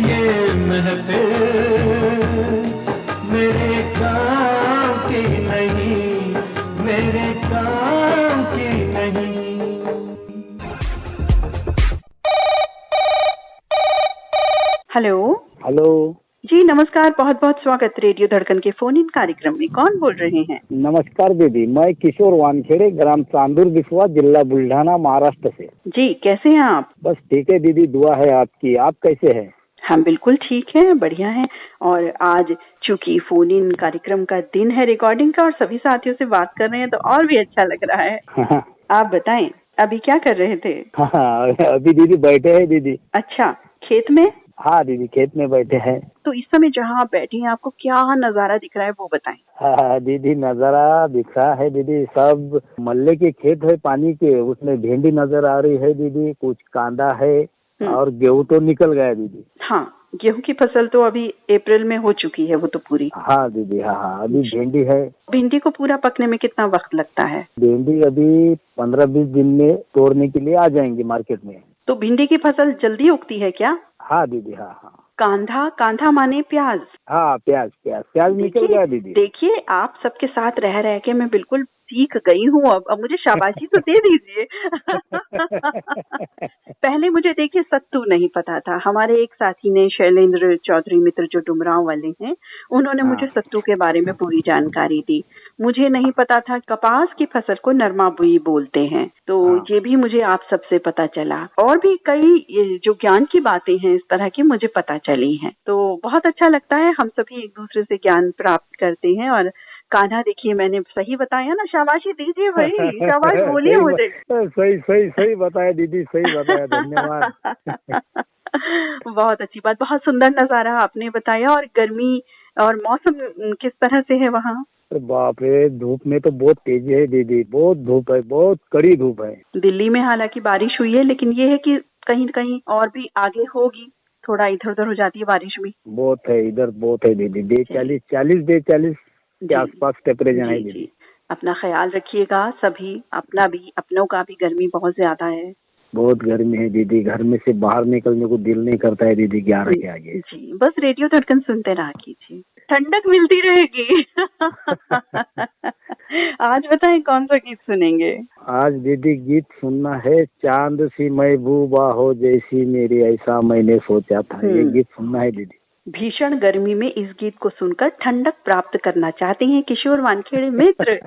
ये महफिल मेरे काम की नहीं, मेरे काम की नहीं। हेलो हेलो जी, नमस्कार, बहुत बहुत स्वागत रेडियो धड़कन के फोन इन कार्यक्रम में। कौन बोल रहे हैं? नमस्कार दीदी, मैं किशोर वानखेड़े, ग्राम चांदूर बिस्वा, जिला बुल्ढाना, महाराष्ट्र से। जी, कैसे हैं आप? बस ठीक है दीदी, दुआ है आपकी। आप कैसे हैं? हम बिल्कुल ठीक है, बढ़िया है। और आज चूंकि फोन इन कार्यक्रम का दिन है रिकॉर्डिंग का और सभी साथियों से बात कर रहे हैं तो और भी अच्छा लग रहा है। आप बताएं अभी क्या कर रहे थे? अभी दीदी बैठे हैं दीदी। अच्छा, खेत में? हाँ दीदी, खेत में बैठे हैं। तो इस समय जहाँ आप बैठे हैं आपको क्या नजारा दिख रहा है वो बताएं। हाँ दीदी, नजारा दिख रहा है दीदी, सब मल्ले के खेत है पानी के, उसमें भिंडी नजर आ रही है दीदी, कुछ कांदा है और गेहूं तो निकल गया दीदी। हाँ, गेहूं की फसल तो अभी अप्रैल में हो चुकी है, वो तो पूरी। हाँ दीदी, हाँ अभी भिंडी है। भिंडी को पूरा पकने में कितना वक्त लगता है? भिंडी अभी 15-20 दिन में तोड़ने के लिए आ जाएंगी मार्केट में। तो भिंडी की फसल जल्दी उगती है क्या? हाँ दीदी, हाँ। कांधा, कांधा माने प्याज। हाँ प्याज निकल गया दीदी। देखिए, आप सबके साथ रह के मैं बिल्कुल सीख गई हूँ। अब मुझे शाबाशी तो दे दीजिए। पहले मुझे देखिए सत्तू नहीं पता था। हमारे एक साथी ने, शैलेंद्र चौधरी मित्र जो डुमरांव वाले हैं, उन्होंने मुझे सत्तू के बारे में पूरी जानकारी दी। मुझे नहीं पता था कपास की फसल को नरमा बुई बोलते हैं, तो ये भी मुझे आप सबसे पता चला। और भी कई जो ज्ञान की बातें हैं इस तरह की मुझे पता चली हैं। तो बहुत अच्छा लगता है, हम सभी एक दूसरे से ज्ञान प्राप्त करते हैं। और कान्हा, देखिए मैंने सही बताया ना? शाबाशी दीजिए भाई, शाबाश बोलिए मुझे। सही बताया दीदी, सही बताया, धन्यवाद। बहुत अच्छी बात, बहुत सुंदर नजारा आपने बताया। और गर्मी और मौसम किस तरह से है वहाँ? बाप रे, धूप में तो बहुत तेजी है दीदी, बहुत धूप है, बहुत कड़ी धूप है। दिल्ली में हालांकि बारिश हुई है, लेकिन ये है कि कहीं कहीं और भी आगे होगी, थोड़ा इधर उधर हो जाती है बारिश भी। बहुत है, इधर बहुत है दीदी। 40 के आसपास टेम्परेचर है दीदी। अपना ख्याल रखिएगा सभी, अपना भी, अपनों का भी। गर्मी बहुत ज्यादा है, बहुत गर्मी है दीदी, घर में से बाहर निकलने को दिल नहीं करता है दीदी, 11 के आगे। जी, बस रेडियो धड़कन सुनते रहा कीजिए, ठंडक मिलती रहेगी। आज बताएं कौन सा गीत सुनेंगे? आज दीदी गीत सुनना है, चांद सी महबूबा हो जैसी मेरी, ऐसा मैंने सोचा था। ये गीत सुनना है दीदी। भीषण गर्मी में इस गीत को सुनकर ठंडक प्राप्त करना चाहते हैं किशोर वानखेड़े मित्र।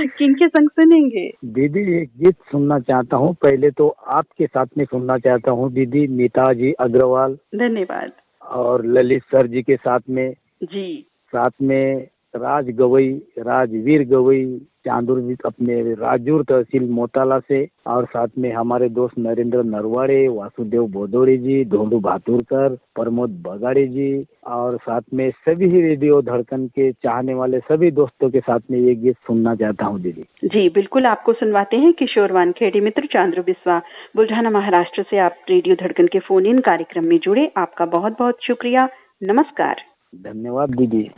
किनके संग सुनेंगे? दीदी एक गीत सुनना चाहता हूँ, पहले तो आपके साथ में सुनना चाहता हूँ दीदी, नीताजी अग्रवाल। धन्यवाद। और ललित सर जी के साथ में जी, साथ में राजवीर गवई चांदुर अपने राजूर तहसील मोताला से, और साथ में हमारे दोस्त नरेंद्र नरवाड़े, वासुदेव बोदोड़ी जी, ढोंडू भातुरकर, प्रमोद बगाड़ी जी, और साथ में सभी रेडियो धड़कन के चाहने वाले सभी दोस्तों के साथ में ये गीत सुनना चाहता हूँ दीदी। जी बिल्कुल, आपको सुनवाते हैं। किशोर वानखेड़े मित्र, चांद्र बिस्वा, बुल्ढाना महाराष्ट्र से आप रेडियो धड़कन के फोन इन कार्यक्रम में जुड़े, आपका बहुत बहुत शुक्रिया। नमस्कार। धन्यवाद दीदी।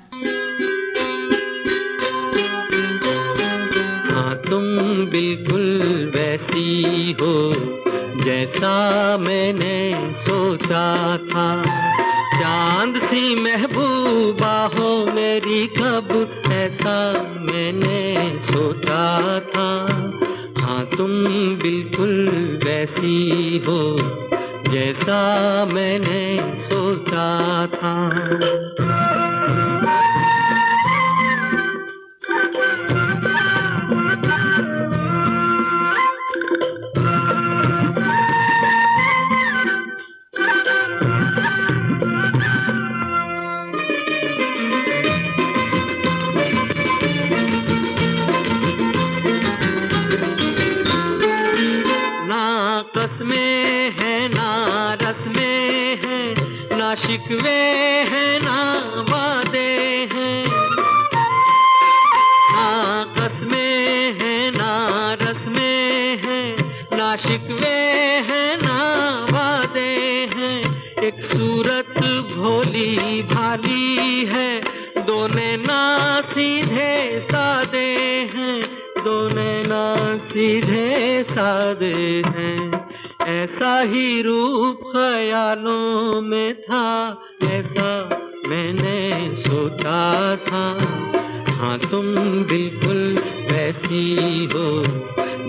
हाँ तुम बिल्कुल वैसी हो जैसा मैंने सोचा था, चांद सी महबूबा हो मेरी, कब ऐसा मैंने सोचा था। हाँ तुम बिल्कुल वैसी हो जैसा मैंने सोचा था। शिकवे हैं ना वादे हैं, ना कसमें हैं ना रस्में हैं, ना शिकवे हैं ना वादे हैं। एक सूरत भोली भाली है, दोनों ना सीधे सादे हैं, दोनों ना सीधे सादे हैं। ऐसा ही रूप ख्यालों में था, ऐसा मैंने सोचा था। हाँ तुम बिल्कुल वैसी हो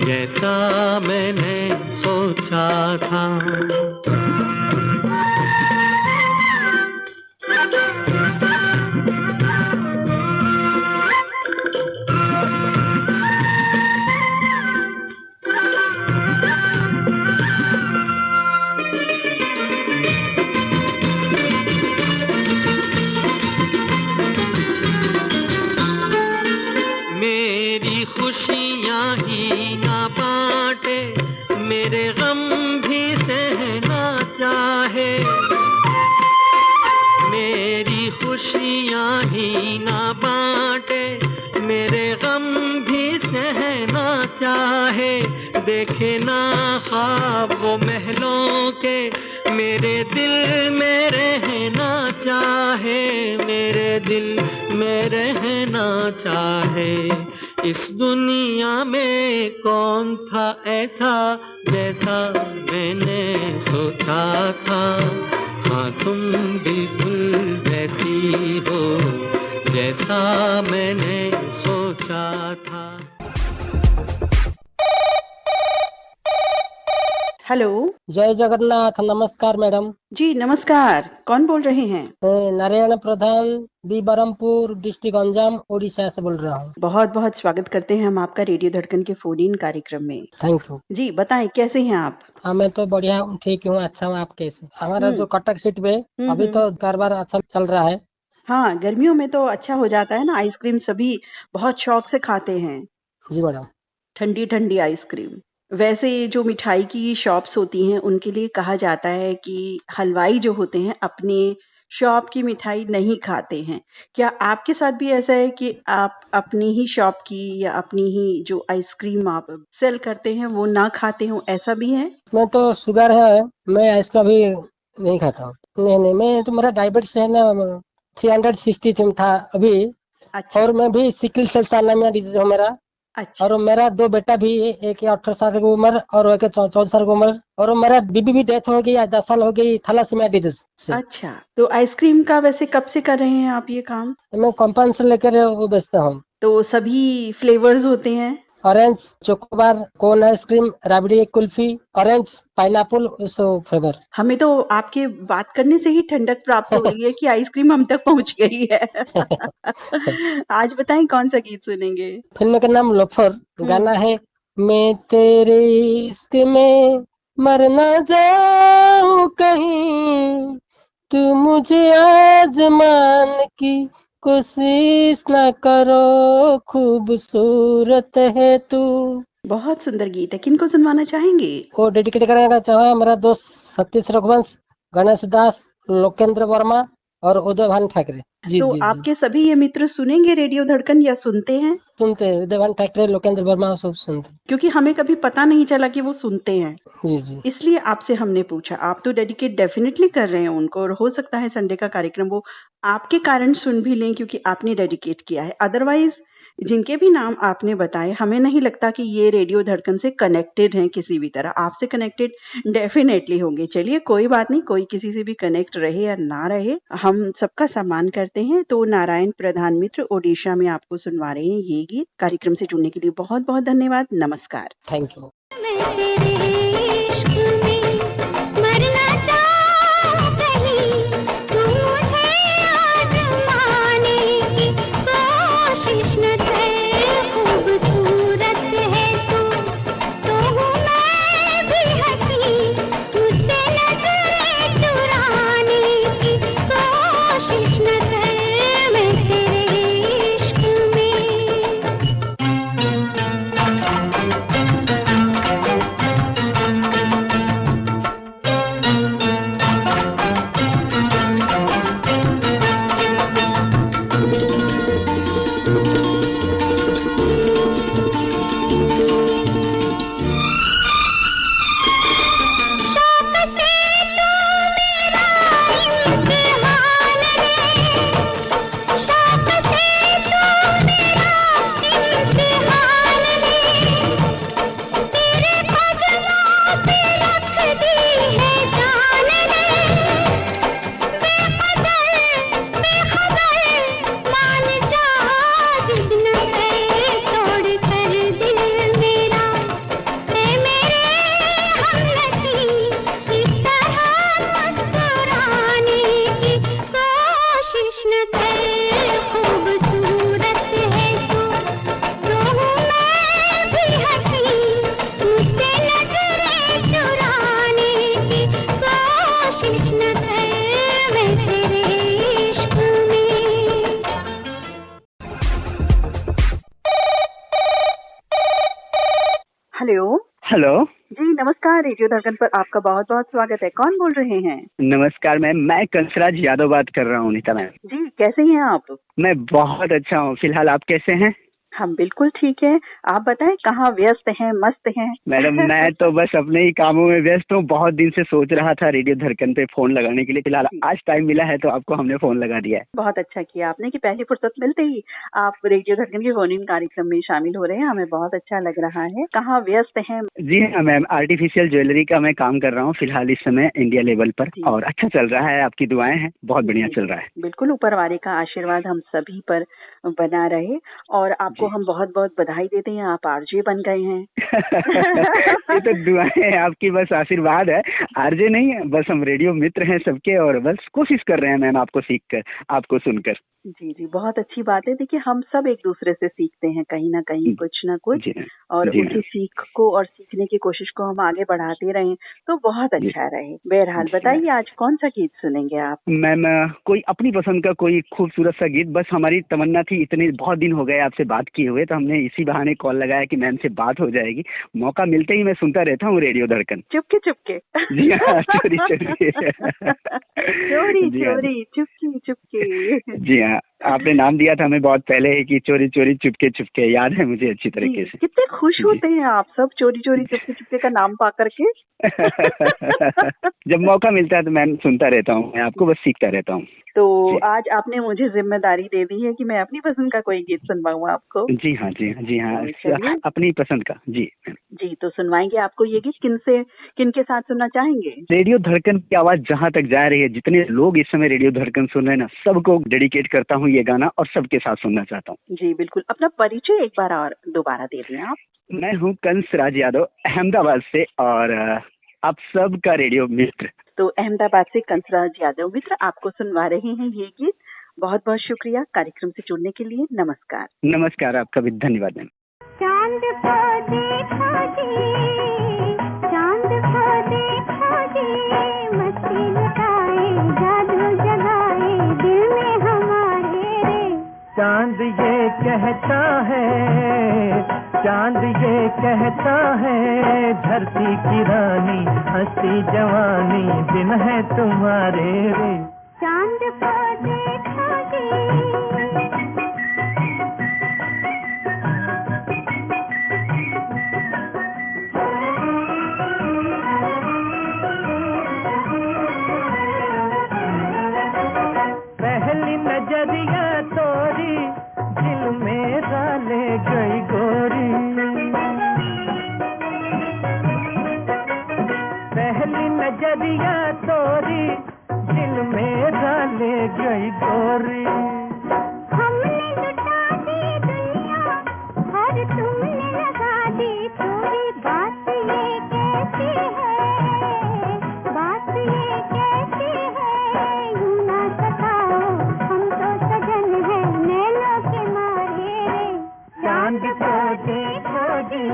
जैसा मैंने सोचा था। खुशियाँ ही ना बांटे, मेरे गम भी सहना चाहे। मेरी खुशियाँ ही ना बांटे, मेरे गम भी सहना चाहे। देखे ना ख्वाब वो महलों के, मेरे दिल में रहना चाहे, मेरे दिल में रहना चाहे। इस दुनिया में कौन था ऐसा जैसा मैंने सोचा था। हाँ तुम बिल्कुल वैसी हो जैसा मैंने सोचा था। हेलो, जय जगन्नाथ। नमस्कार मैडम जी। नमस्कार, कौन बोल रहे हैं? नारायण प्रधान, बी बरहमपुर डिस्ट्रिक्ट गंजाम, उड़ीसा से बोल रहा हूँ। बहुत बहुत स्वागत करते हैं हम आपका रेडियो धड़कन के फोन इन कार्यक्रम में। थैंक यू जी। बताएं कैसे हैं आप? हाँ मैं तो बढ़िया हूँ, ठीक हूँ, अच्छा हूँ। आप कैसे? हमारा जो कटक सीट पे अभी तो कारोबार अच्छा चल रहा है। हाँ, गर्मियों में तो अच्छा हो जाता है ना। आइसक्रीम सभी बहुत शौक से खाते हैं। जी मैडम। ठंडी ठंडी आइसक्रीम। वैसे जो मिठाई की शॉप्स होती हैं उनके लिए कहा जाता है कि हलवाई जो होते हैं अपने शॉप की मिठाई नहीं खाते हैं। क्या आपके साथ भी ऐसा है कि आप अपनी ही शॉप की या अपनी ही जो आइसक्रीम आप सेल करते हैं वो ना खाते हो, ऐसा भी है? मैं तो शुगर है, मैं आइसक्रीम अभी नहीं खाता हूँ। नहीं, मैं तो मेरा डायबिटीज है ना, 360 था अभी। अच्छा। और मैं भी सिकल सेल एनीमिया डिजीज है मेरा। अच्छा। और मेरा 2 बेटा भी, एक 18 साल की उम्र और एक 14 साल की उम्र। और मेरा बीबी भी डेथ हो गई, 10 साल हो गई थैलासीमिया डिजीज से। अच्छा, तो आइसक्रीम का वैसे कब से कर रहे हैं आप ये काम? मैं कंपनी से लेकर वो बेचता हूँ। तो सभी फ्लेवर्स होते हैं? Orange, chocobar, cone ice cream, Rabri kulfi, orange, pineapple, सब फ्लेवर। हमें तो आपके बात करने से ही ठंडक प्राप्त हो रही है कि आइसक्रीम हम तक पहुंच गई है। आज बताएं कौन सा गीत सुनेंगे? फिल्म का नाम लोफर, गाना है मैं तेरे इश्क में मर ना जाऊं कहीं, तू मुझे आजमान की कोशिश न करो, खूबसूरत है तू। बहुत सुंदर गीत है। किनको सुनवाना चाहेंगे? को डेडिकेट करना चाहा मेरा दोस्त सतीश रघुवंश, गणेश दास, लोकेंद्र वर्मा और उदय भान ठाकरे। जी तो जी आपके सभी ये मित्र सुनेंगे रेडियो धड़कन या सुनते हैं? सुनते हैं, उदय भान ठाकरे, लोकेंद्र वर्मा सब सुनते। क्योंकि हमें कभी पता नहीं चला कि वो सुनते हैं। जी जी। इसलिए आपसे हमने पूछा। आप तो डेडिकेट डेफिनेटली कर रहे हैं उनको, और हो सकता है संडे का कार्यक्रम वो आपके कारण सुन भी लें क्योंकि आपने डेडिकेट किया है। अदरवाइज जिनके भी नाम आपने बताए, हमें नहीं लगता कि ये रेडियो धड़कन से कनेक्टेड हैं किसी भी तरह। आपसे कनेक्टेड डेफिनेटली होंगे। चलिए कोई बात नहीं, कोई किसी से भी कनेक्ट रहे या ना रहे, हम सबका सम्मान करते हैं। तो नारायण प्रधान मित्र ओडिशा में आपको सुनवा रहे हैं ये गीत। कार्यक्रम से जुड़ने के लिए बहुत बहुत धन्यवाद। नमस्कार। Thank you. हेलो जी। नमस्कार, रेडियो धड़कन पर आपका बहुत बहुत स्वागत है। कौन बोल रहे हैं? नमस्कार मैम, मैं कंसराज यादव बात कर रहा हूँ। नीता मैम जी, कैसे हैं आप? मैं बहुत अच्छा हूँ। फिलहाल आप कैसे हैं? हम बिल्कुल ठीक है। आप बताएं कहाँ व्यस्त हैं, मस्त हैं? मैडम मैं तो बस अपने ही कामों में व्यस्त हूँ। बहुत दिन से सोच रहा था रेडियो धड़कन पे फोन लगाने के लिए, फिलहाल आज टाइम मिला है तो आपको हमने फोन लगा दिया है। बहुत अच्छा किया आपने कि पहली फुर्सत मिलते ही आप रेडियो धड़कन के फोन इन कार्यक्रम में शामिल हो रहे हैं। हमें बहुत अच्छा लग रहा है। कहाँ व्यस्त हैं? जी हाँ मैम, आर्टिफिशियल ज्वेलरी का मैं काम कर रहा हूँ फिलहाल इस समय इंडिया लेवल पर, और अच्छा चल रहा है। आपकी दुआएं हैं, बहुत बढ़िया चल रहा है। बिल्कुल, ऊपर वाले का आशीर्वाद हम सभी पर बना रहे और आपको हम बहुत बहुत बधाई देते हैं। आप आरजे बन गए हैं। ये तो दुआएं हैं आपकी, बस आशीर्वाद है। आरजे नहीं है, बस हम रेडियो मित्र हैं सबके और बस कोशिश कर रहे हैं मैम आपको सीख कर, आपको सुनकर। जी जी, बहुत अच्छी बात है। देखिए हम सब एक दूसरे से सीखते हैं कहीं ना कहीं कुछ ना कुछ, और उनकी सीख को और सीखने की कोशिश को हम आगे बढ़ाते रहें तो बहुत अच्छा रहे। बहरहाल बताइए आज कौन सा गीत सुनेंगे आप? मैम कोई अपनी पसंद का कोई खूबसूरत सा गीत, बस हमारी तमन्ना थी, इतने बहुत दिन हो गए आपसे बात किए हुए, तो हमने इसी बहाने कॉल लगाया कि मैम से बात हो जाएगी। मौका मिलते ही मैं सुनता रहता हूँ रेडियो धड़कन। चुपके चुपके। जी हाँ, चोरी चोरी चोरी चोरी चुपके चुपके। जी हाँ, आपने नाम दिया था हमें बहुत पहले ही कि चोरी चोरी चुपके चुपके, याद है मुझे अच्छी तरीके से। कितने खुश होते हैं आप सब चोरी चोरी चुपके चुपके का नाम पा करके। जब मौका मिलता है तो मैं सुनता रहता हूँ, मैं आपको बस सीखता रहता हूँ। तो आज आपने मुझे जिम्मेदारी दे दी है कि मैं अपनी पसंद का कोई गीत सुनवाऊँ आपको। जी हाँ जी हाँ जी हाँ, अपनी पसंद का। जी जी, तो सुनवाएंगे आपको ये गीत। किन के साथ सुनना चाहेंगे? रेडियो धड़कन की आवाज जहाँ तक जा रही है, जितने लोग इस समय रेडियो धड़कन सुन रहे हैं ना, सबको डेडिकेट करता हूँ ये गाना और सबके साथ सुनना चाहता हूँ। जी बिल्कुल, अपना परिचय एक बार और दोबारा दे दें आप। मैं हूँ कंस राज यादव अहमदाबाद से, और आप सबका रेडियो मित्र। तो अहमदाबाद से कंसराज यादव मित्र आपको सुनवा रहे हैं ये गीत। बहुत बहुत शुक्रिया कार्यक्रम से जुड़ने के लिए। नमस्कार। नमस्कार, आपका भी धन्यवाद मैम। चांद को देखो जी, चांद को देखो जी, मस्ती लुटाए जादू जगाए दिल में हमारे रे। चांद ये कहता है, चांद ये कहता है, धरती की रानी हंसी जवानी दिन है तुम्हारे रे। चांद को देखो जी, पहली नजरिया तोरी दिल मेरा ले गई गोरी, पहली नजरिया तोरी दिल मेरा ले गई गोरी। हमने लुटा दी दुनिया और तुमने लगा दी थोड़ी। बात ये कैसी है, बात ये कैसी है, यूं ना सताओ हम तो सजन है नैनों के मारे रे। चांद को देखो जी,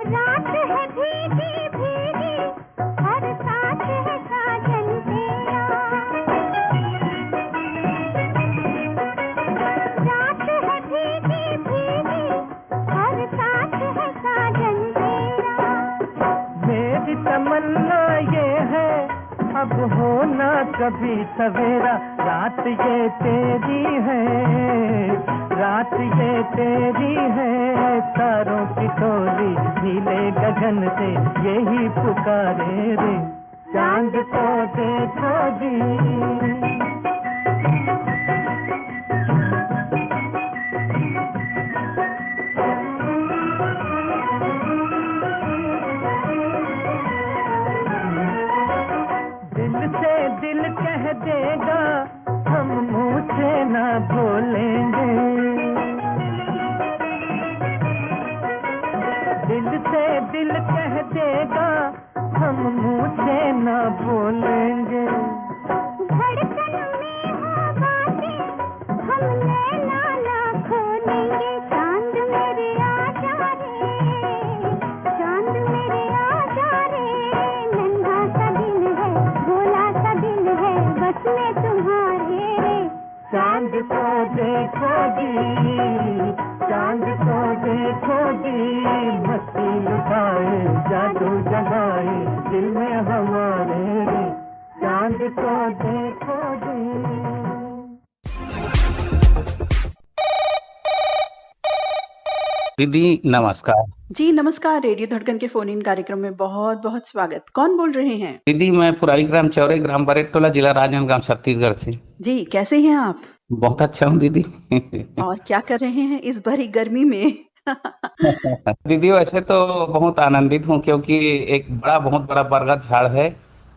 रात है भीगी भीगी और साथ है साजन तेरा। रात है भीगी भीगी और साथ है साजन तेरा। मेरी तमन्ना ये है अब होना कभी सवेरा, रात ये तेरी है, रात ये तेरी है, तारों की टोली नीले गगन से यही पुकारे रे। चांद को देखो जी, दिल से दिल कह देगा हम मुंह से ना बोलेंगे, दिल से दिल कह देगा हम मुंह से ना बोलेंगे। धड़कन में हो बातें हम नैना ना खोलेंगे। चांद मेरे आजा रे, चांद मेरे आजा रे, नन्हा सा दिल है भोला सा दिल है बस में तुम्हारे रे। चांद को देखो जी, चांद को देखो जी, मुझको देखो जी। दीदी नमस्कार। जी नमस्कार, रेडियो धड़कन के फोन इन कार्यक्रम में बहुत बहुत स्वागत। कौन बोल रहे हैं? दीदी मैं पुराई ग्राम चौरे ग्राम बरेटोला जिला राजनांदगांव छत्तीसगढ़ से। जी कैसे हैं आप? बहुत अच्छा हूँ दीदी। और क्या कर रहे हैं इस भरी गर्मी में? दीदी वैसे तो बहुत आनंदित हूँ क्योंकि एक बहुत बड़ा बरगद झाड़ है,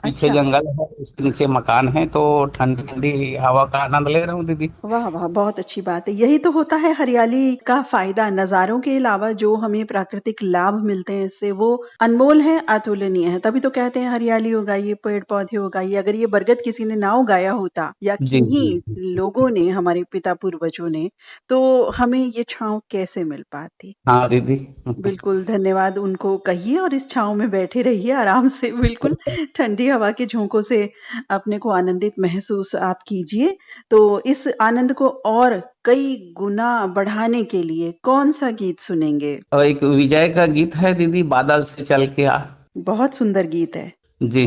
पीछे अच्छा। जंगल है, उसके नीचे मकान है, तो ठंडी ठंडी हवा का आनंद ले रहा हूँ दीदी। वाह वाह, बहुत अच्छी बात है। यही तो होता है हरियाली का फायदा। नजारों के अलावा जो हमें प्राकृतिक लाभ मिलते हैं इससे वो अनमोल है, अतुलनीय है। तभी तो कहते हैं हरियाली उगाइए, पेड़ पौधे उगाइए। अगर ये बरगद किसी ने ना उगाया होता या जी जी किन्हीं जी। लोगों ने, हमारे पिता पूर्वजों ने, तो हमें ये छांव कैसे मिल पाती? हाँ दीदी। बिल्कुल, धन्यवाद उनको कहिए और इस छाँव में बैठे रहिए आराम से, बिल्कुल ठंडी हवा के झोंकों से अपने को आनंदित महसूस आप कीजिए। तो इस आनंद को और कई गुना बढ़ाने के लिए कौन-सा गीत सुनेंगे? और एक विजय का गीत है दीदी, बादल से चल के आ। बहुत सुंदर गीत है। जी।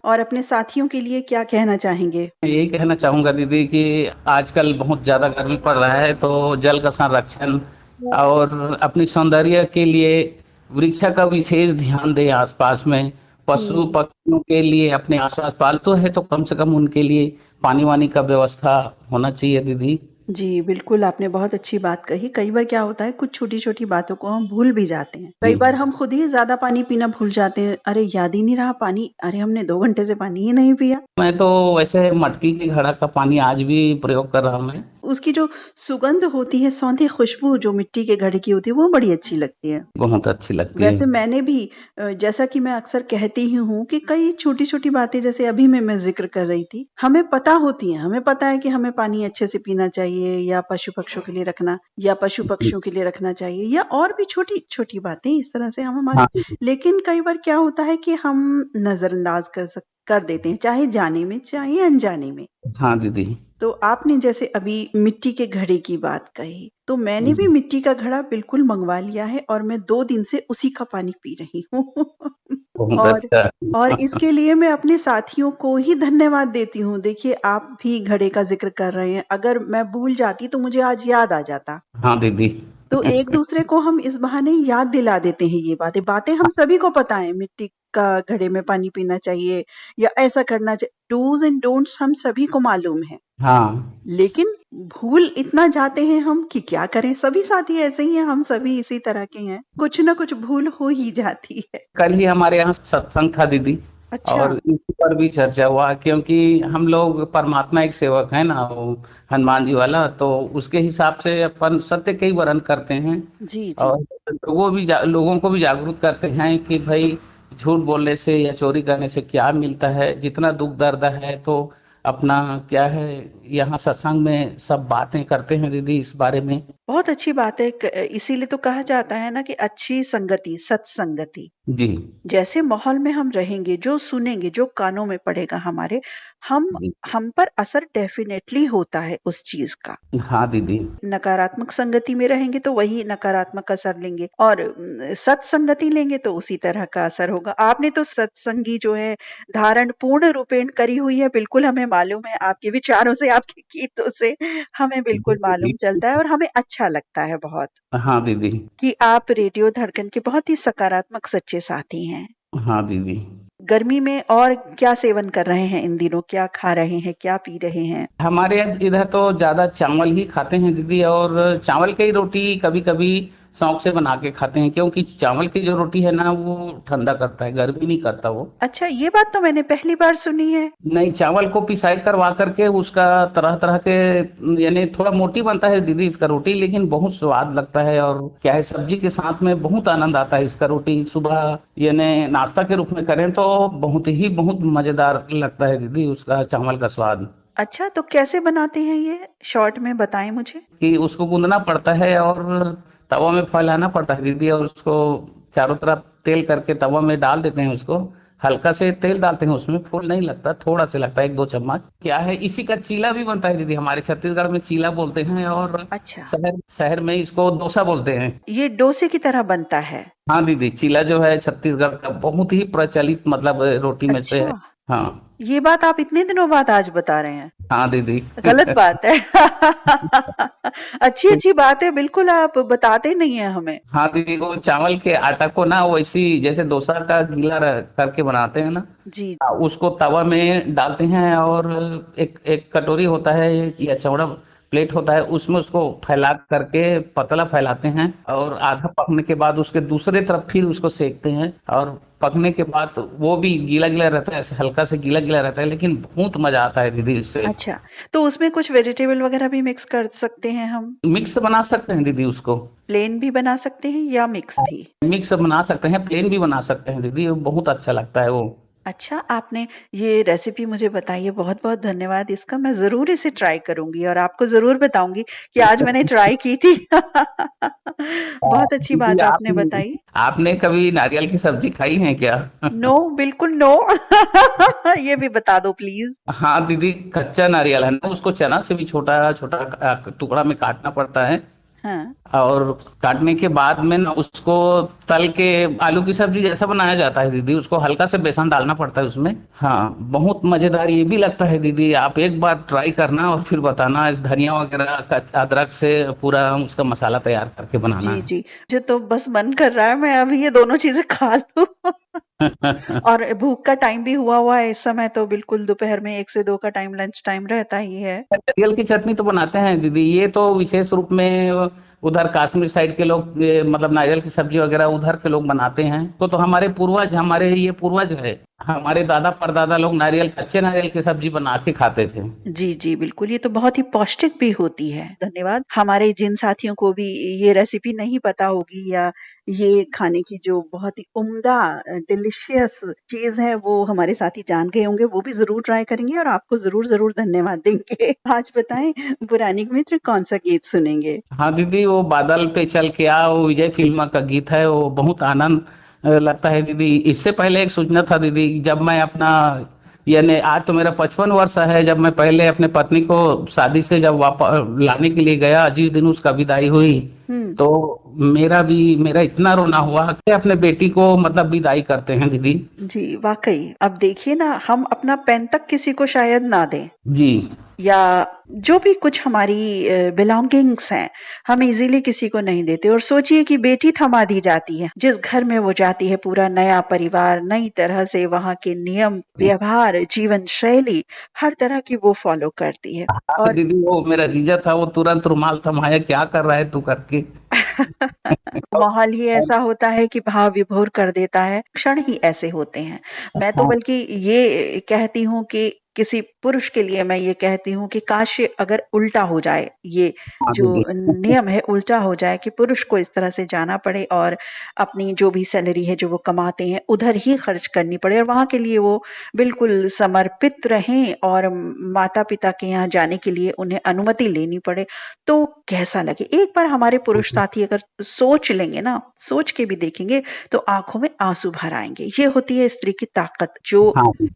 और अपने साथियों के लिए क्या कहना चाहेंगे? यही कहना चाहूंगा दीदी कि आजकल बहुत ज्यादा गर्मी पड़ रहा है, तो जल का संरक्षण और अपनी सौंदर्य के लिए वृक्ष का विशेष ध्यान दें। आसपास में पशु पक्षियों के लिए अपने आसपास पालतू है तो कम से कम उनके लिए पानी वानी का व्यवस्था होना चाहिए दीदी। जी, बिल्कुल आपने बहुत अच्छी बात कही। कई बार क्या होता है, कुछ छोटी-छोटी बातों को हम भूल भी जाते हैं। कई बार हम खुद ही ज़्यादा पानी पीना भूल जाते हैं। अरे याद ही नहीं रहा पानी, अरे हमने 2 घंटे से पानी ही नहीं पिया। मैं तो वैसे मटकी के घड़ा का पानी आज भी प्रयोग कर रहा हूँ मैं। उसकी जो सुगंध होती है, सौंधी खुशबू जो मिट्टी के घड़े की होती है, वो बड़ी अच्छी लगती है। बहुत अच्छी लगती है। वैसे मैंने भी जैसा कि मैं अक्सर कहती ही हूँ कि कई छोटी-छोटी बातें, जैसे अभी मैं ज़िक्र कर रही थी, हमें पता होती हैं। हमें पता है कि हमें पानी अच्छे से पीना चाहिए या पशु-पक्षियों के लिए रखना, या पशु-पक्षियों के लिए रखना चाहिए, या और भी छोटी-छोटी बातें इस तरह से हम हाँ हमारे। लेकिन कई बार क्या होता है कि हम नज़रअंदाज कर देते हैं, चाहे जाने में, चाहे अनजाने में। हाँ दीदी। तो आपने जैसे अभी मिट्टी के घड़े की बात कही, तो मैंने भी मिट्टी का घड़ा बिल्कुल मंगवा लिया है और मैं 2 दिन से उसी का पानी पी रही हूँ। बहुत और अच्छा। इसके लिए मैं अपने साथियों को ही धन्यवाद देती हूँ। देखिए, आप भी घड़े का ज़िक्र कर रहे हैं, अगर मैं भूल जाती तो मुझे आज याद आ जाता। हाँ दीदी। तो एक दूसरे को हम इस बहाने याद दिला देते हैं ये बातें हम सभी को पता है। मिट्टी का घड़े में पानी पीना चाहिए या ऐसा करना चाहिए, डूज एंड डोंट्स हम सभी को मालूम है। हाँ लेकिन भूल इतना जाते हैं हम कि क्या करें। सभी साथी ऐसे ही हैं, हम सभी इसी तरह के हैं, कुछ ना कुछ भूल हो ही जाती है। कल ही हमारे यहाँ सत्संग था दीदी। अच्छा। और इस पर भी चर्चा हुआ क्योंकि हम लोग परमात्मा एक सेवक है ना, वो हनुमान जी वाला, तो उसके हिसाब से अपन सत्य के ही वर्ण करते हैं। जी जी। और लोगों को भी जागरूक करते हैं कि भाई झूठ बोलने से या चोरी करने से क्या मिलता है, जितना दुख दर्द है तो अपना क्या है, यहाँ सत्संग में सब बातें करते हैं दीदी इस बारे में। बहुत अच्छी बात है। इसीलिए तो कहा जाता है ना कि अच्छी संगति सत्संगति। जी जैसे माहौल में हम रहेंगे, जो सुनेंगे, जो कानों में पड़ेगा हमारे, हम पर असर डेफिनेटली होता है उस चीज का। हाँ दीदी। नकारात्मक संगति में रहेंगे तो वही नकारात्मक असर लेंगे, और सत्संगति लेंगे तो उसी तरह का असर होगा। आपने तो सत्संगी जो है धारण पूर्ण रूपेण करी हुई है, बिल्कुल हमें मालूम है। आपके विचारों से, आपके गीतों से हमें बिल्कुल मालूम चलता है और हमें अच्छा लगता है बहुत हाँ दीदी। कि आप रेडियो धड़कन के बहुत ही सकारात्मक सच्चे साथी हैं। हाँ दीदी। गर्मी में और क्या सेवन कर रहे हैं इन दिनों? क्या खा रहे हैं, क्या पी रहे हैं? हमारे इधर तो ज्यादा चावल ही खाते हैं दीदी, और चावल की रोटी कभी कभी शौक से बना के खाते हैं, क्योंकि चावल की जो रोटी है ना वो ठंडा करता है, गर्मी नहीं करता वो। अच्छा, ये बात तो मैंने पहली बार सुनी है। नहीं, चावल को पिसाई करवा करके उसका तरह तरह के, यानी थोड़ा मोटी बनता है दीदी इसका रोटी, लेकिन बहुत स्वाद लगता है। और क्या है, सब्जी के साथ में बहुत आनंद आता है इसका रोटी। सुबह यानी नाश्ता के रूप में करें तो बहुत मजेदार लगता है दीदी उसका चावल का स्वाद। अच्छा, तो कैसे बनाते हैं ये, शॉर्ट में बताएं मुझे। कि उसको गूंदना पड़ता है और तवा में फैलाना पड़ता है दीदी, और उसको चारों तरफ तेल करके तवा में डाल देते हैं। उसको हल्का से तेल डालते हैं, उसमें फूल नहीं लगता, थोड़ा से लगता है, 1-2 चम्मच। क्या है, इसी का चीला भी बनता है दीदी, हमारे छत्तीसगढ़ में चीला बोलते हैं, और अच्छा, शहर में इसको डोसा बोलते हैं। ये डोसे की तरह बनता है? हाँ दीदी, चीला जो है छत्तीसगढ़ का बहुत ही प्रचलित मतलब रोटी में से है। हाँ ये बात आप इतने दिनों बाद आज बता रहे हैं। हाँ दीदी। गलत बात है। अच्छी बात है, बिल्कुल आप बताते नहीं है हमें। हाँ दीदी, वो चावल के आटा को ना वैसी जैसे डोसा का गीला करके बनाते हैं ना जी, उसको तवा में डालते हैं और एक कटोरी होता है या चौड़ा प्लेट होता है, उसमें उसको फैला करके पतला फैलाते हैं और आधा पकने के बाद उसके दूसरे तरफ फिर उसको सेकते हैं और पकने के बाद वो भी गीला गीला रहता है, हल्का से गीला गीला रहता है, लेकिन बहुत मजा आता है दीदी इससे। अच्छा, तो उसमें कुछ वेजिटेबल वगैरह भी मिक्स कर सकते हैं हम? मिक्स बना सकते हैं दीदी, उसको प्लेन भी बना सकते हैं या मिक्स भी? मिक्स बना सकते हैं, प्लेन भी बना सकते हैं दीदी, बहुत अच्छा लगता है वो। अच्छा, आपने ये रेसिपी मुझे बताई है, बहुत बहुत धन्यवाद इसका। मैं जरूर इसे ट्राई करूंगी और आपको जरूर बताऊंगी कि आज मैंने ट्राई की थी। बहुत अच्छी बात आपने बताई। आपने कभी नारियल की सब्जी खाई है क्या? नो, बिल्कुल नो। ये भी बता दो प्लीज। हाँ दीदी, कच्चा नारियल है ना, उसको चना से भी छोटा छोटा टुकड़ा में काटना पड़ता है। हाँ। और काटने के बाद में ना उसको तल के आलू की सब्जी जैसा बनाया जाता है दीदी, उसको हल्का से बेसन डालना पड़ता है उसमें। हाँ, बहुत मजेदार ये भी लगता है दीदी, आप एक बार ट्राई करना और फिर बताना। इस धनिया वगैरह अदरक से पूरा उसका मसाला तैयार करके बनाना। जी जी, मुझे तो बस मन कर रहा है मैं अभी ये दोनों चीजें खा लूं। और भूख का टाइम भी हुआ है इस समय, तो बिल्कुल दोपहर में 1 से 2 का टाइम लंच टाइम रहता ही है। नारियल की चटनी तो बनाते हैं दीदी, ये तो विशेष रूप में उधर कश्मीर साइड के लोग मतलब नारियल की सब्जी वगैरह उधर के लोग बनाते हैं। तो हमारे पूर्वज है, हमारे दादा परदादा लोग कच्चे नारियल की सब्जी बना के खाते थे। जी जी बिल्कुल, ये तो बहुत ही पौष्टिक भी होती है। धन्यवाद। हमारे जिन साथियों को भी ये रेसिपी नहीं पता होगी या ये खाने की जो बहुत ही उम्दा डिलिशियस चीज है वो हमारे साथी जान गए होंगे, वो भी जरूर ट्राई करेंगे और आपको जरूर धन्यवाद देंगे। आज बताएं पुरानिक मित्र कौन सा गीत सुनेंगे? हाँ दीदी, वो बादल पे चल के आ, वो विजय फिल्म का गीत है, वो बहुत आनंद लगता है दीदी। इससे पहले एक सूचना था दीदी, जब मैं अपना यानी आज तो मेरा 55 वर्ष है, जब मैं पहले अपने पत्नी को शादी से जब वापस लाने के लिए गया, जिस दिन उसका विदाई हुई तो मेरा इतना रोना हुआ कि अपने बेटी को मतलब विदाई करते हैं दीदी। जी वाकई, अब देखिए ना, हम अपना पेन तक किसी को शायद ना दें जी, या जो भी कुछ हमारी बिलोंगिंग्स हैं हम इजीली किसी को नहीं देते। और सोचिए कि बेटी थमा दी जाती है, जिस घर में वो जाती है पूरा नया परिवार, नई तरह से वहाँ के नियम व्यवहार जीवन शैली हर तरह की वो फॉलो करती है। और दीदी वो मेरा जीजा था, वो तुरंत रुमाल थमाया, क्या कर रहा है तू करके। माहौल ही ऐसा होता है कि भाव विभोर कर देता है, क्षण ही ऐसे होते हैं। मैं तो बल्कि ये कहती हूँ कि किसी पुरुष के लिए मैं ये कहती हूँ कि काश अगर उल्टा हो जाए, ये जो नियम है उल्टा हो जाए कि पुरुष को इस तरह से जाना पड़े और अपनी जो भी सैलरी है जो वो कमाते हैं उधर ही खर्च करनी पड़े और वहां के लिए वो बिल्कुल समर्पित रहें और माता पिता के यहाँ जाने के लिए उन्हें अनुमति लेनी पड़े, तो कैसा लगे। एक बार हमारे पुरुष साथी अगर सोच लेंगे ना, सोच के भी देखेंगे तो आंखों में आंसू भर आएंगे। ये होती है स्त्री की ताकत, जो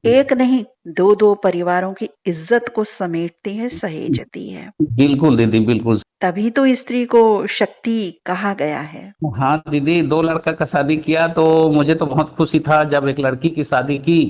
एक नहीं दो परिवारों की इज्जत को समेटती है, सहेजती है। बिल्कुल दीदी, बिल्कुल। तभी तो स्त्री को शक्ति कहा गया है। हाँ दीदी, 2 लड़का का शादी किया तो मुझे तो बहुत खुशी था। जब एक लड़की की शादी की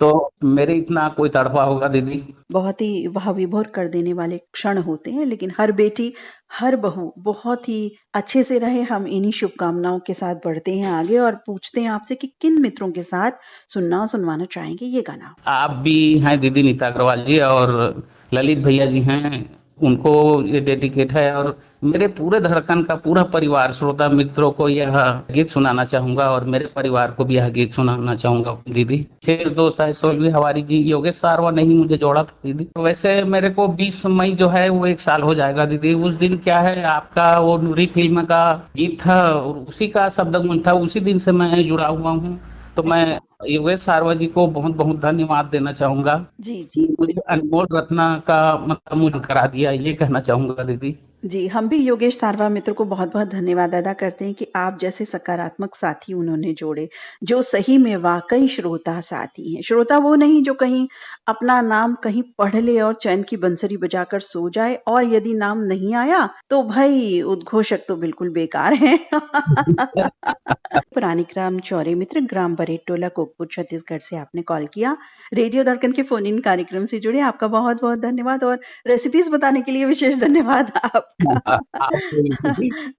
तो मेरे इतना कोई तड़पा होगा दीदी। बहुत ही वाह विभोर कर देने वाले क्षण होते हैं, लेकिन हर बेटी हर बहू बहुत ही अच्छे से रहे। हम इन्हीं शुभकामनाओं के साथ बढ़ते हैं आगे और पूछते हैं आपसे कि किन मित्रों के साथ सुनवाना चाहेंगे ये गाना? आप भी हैं दीदी, नीता अग्रवाल जी और ललित भैया जी हैं, उनको ये डेडिकेट है। और मेरे पूरे धड़कन का पूरा परिवार श्रोता मित्रों को यह गीत सुनाना चाहूंगा और मेरे परिवार को भी यह गीत सुनाना चाहूंगा दीदी। शेर दोस्त है सोलवी हवारी जी, योगेश सारवा ने ही मुझे जोड़ा था दीदी। वैसे मेरे को 20 मई जो है वो 1 साल हो जाएगा दीदी। उस दिन क्या है, आपका वो नूरी फिल्म का गीत था और उसी का शब्द था, उसी दिन से मैं जुड़ा हुआ हूँ। तो मैं योगेश सारवा जी को बहुत बहुत धन्यवाद देना चाहूंगा। जी जी, मुझे अनमोल रत्ना का मतलब मुझे करा दिया, ये कहना चाहूंगा दीदी। जी, हम भी योगेश सारवा मित्र को बहुत-बहुत धन्यवाद अदा करते हैं कि आप जैसे सकारात्मक साथी उन्होंने जोड़े, जो सही में वाक़ई श्रोता साथी हैं। श्रोता वो नहीं जो कहीं अपना नाम कहीं पढ़ ले और चैन की बंसरी बजाकर सो जाए, और यदि नाम नहीं आया तो भई उद्घोषक तो बिल्कुल बेकार हैं। पुरानीराम चौरे मित्र, ग्राम बरेटोला, कोकपुर, छत्तीसगढ़ से आपने कॉल किया। रेडियो धड़कन के फ़ोन इन कार्यक्रम से जुड़े आपका बहुत-बहुत धन्यवाद, और रेसिपीज़ बताने के लिए विशेष धन्यवाद आपका।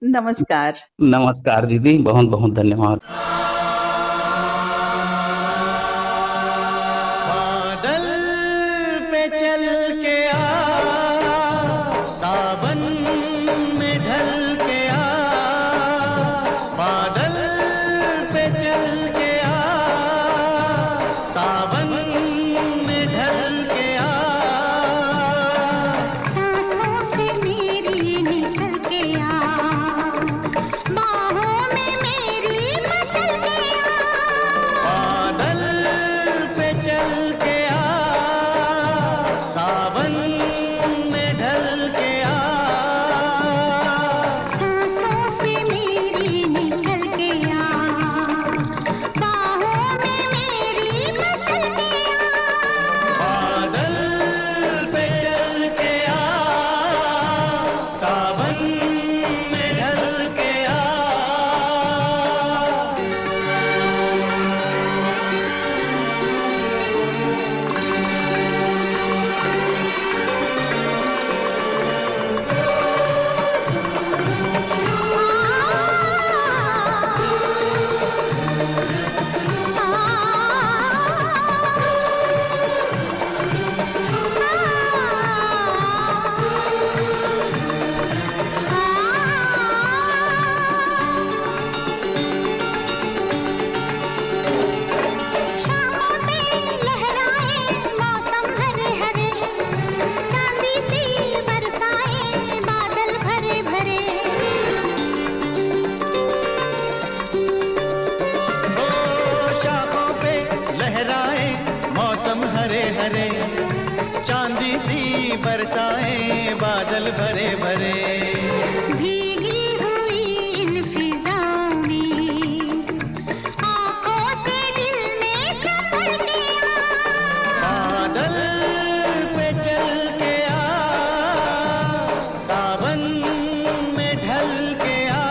नमस्कार। नमस्कार दीदी, बहुत बहुत धन्यवाद। बादल पे चल के आ, सावन में ढल के आ, बादल पे चल के आ, सावन में ढल के आ, सांसों से मेरी निकल के आ, बाहों में मेरी मचल के आ, बादल पे चल के आ, सावन में ढल के आ, सांसों से मेरी निकल के आ, बाहों में मेरी मचल के आ, बादल पे चल के आ, सावन में ढल के आ। शामों पे लहराए मौसम हरे हरे, चांदी सी बरसाए बादल भरे भरे, ओ शाखों पे लहराए मौसम हरे हरे, चांदी सी बरसाए बादल भरे भरे, भीगी हुई इन फिजाओं में आँखों से दिल में संभल के आ, बादल पे चल के आ, सावन में ढल के आ।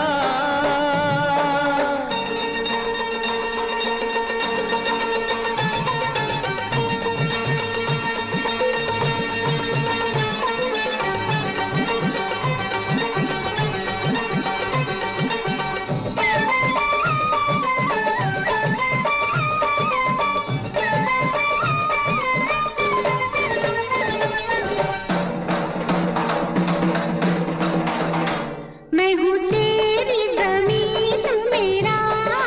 मैं हूँ तेरी ज़मीं, तू मेरा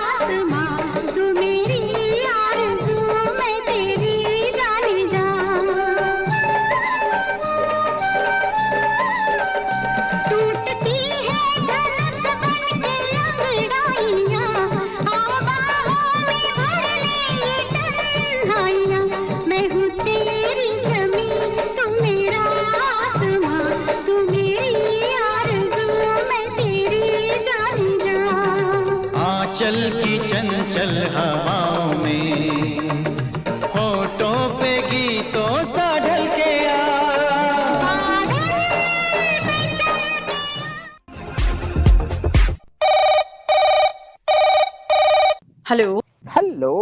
आसमां, तू मेरी आरज़ू, मैं तेरी जानी जान, टूटती है धड़क बन के अंगड़ाइयाँ, आओ बाहों में भर ले ये तन्हाइयाँ, मैं हूँ तेरी ज़मीं, तू मेरा आसमां, तू मेरी आरज़ू, मैं तेरी जानी जान, आंचल की चंचल हवाओं में होठों पे गीतों सा ढल के आ, हेलो। हेलो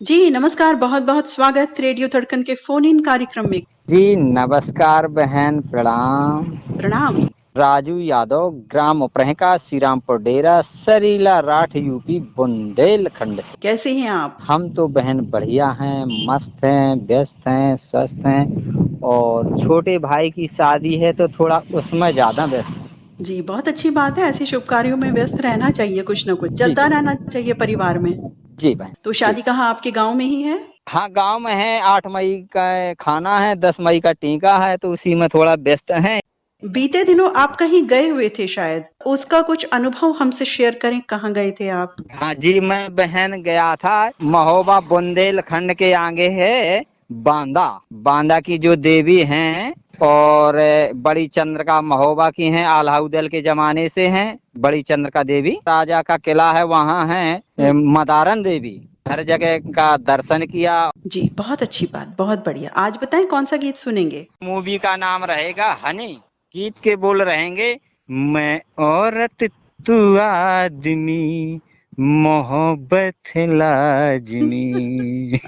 जी, नमस्कार, बहुत-बहुत स्वागत रेडियो धड़कन के फ़ोन इन कार्यक्रम में। जी, नमस्कार बहन, प्रणाम। प्रणाम। राजू यादव, ग्राम उपरहका, श्रीरामपुर डेरा, सरीला राठ, यूपी, बुंदेलखंड से। कैसे हैं आप? हम तो बहन बढ़िया हैं, मस्त हैं, व्यस्त हैं, स्वस्थ हैं, और छोटे भाई की शादी है तो थोड़ा उसमें ज्यादा व्यस्त हैं। जी, बहुत अच्छी बात है। ऐसे शुभ कार्यों में व्यस्त रहना चाहिए, कुछ न कुछ चलता रहना चाहिए परिवार में। जी बहन। तो शादी कहाँ, आपके गांव में ही है? हाँ, गांव में है। 8 मई का खाना है, 10 मई का टीका है, तो उसी में थोड़ा व्यस्त हैं। बीते दिनों आप कहीं गए हुए थे शायद, उसका कुछ अनुभव हमसे शेयर करें, कहाँ गए थे आप? हाँ जी, मैं बहन गया था महोबा बुंदेलखंड के आगे है बांदा। बांदा की जो देवी हैं और बड़ी चंद्रिका महोबा की हैं, आल्हाउदल के जमाने से हैं। बड़ी चंद्रिका देवी राजा का किला है, वहाँ है मदारन देवी। हर जगह का दर्शन किया। जी, बहुत अच्छी बात, बहुत बढ़िया। आज बताएं कौन सा गीत सुनेंगे? मूवी का नाम रहेगा हनी। गीत के बोल रहेंगे, मैं औरत तू आदमी, मोहब्बत लाजमी।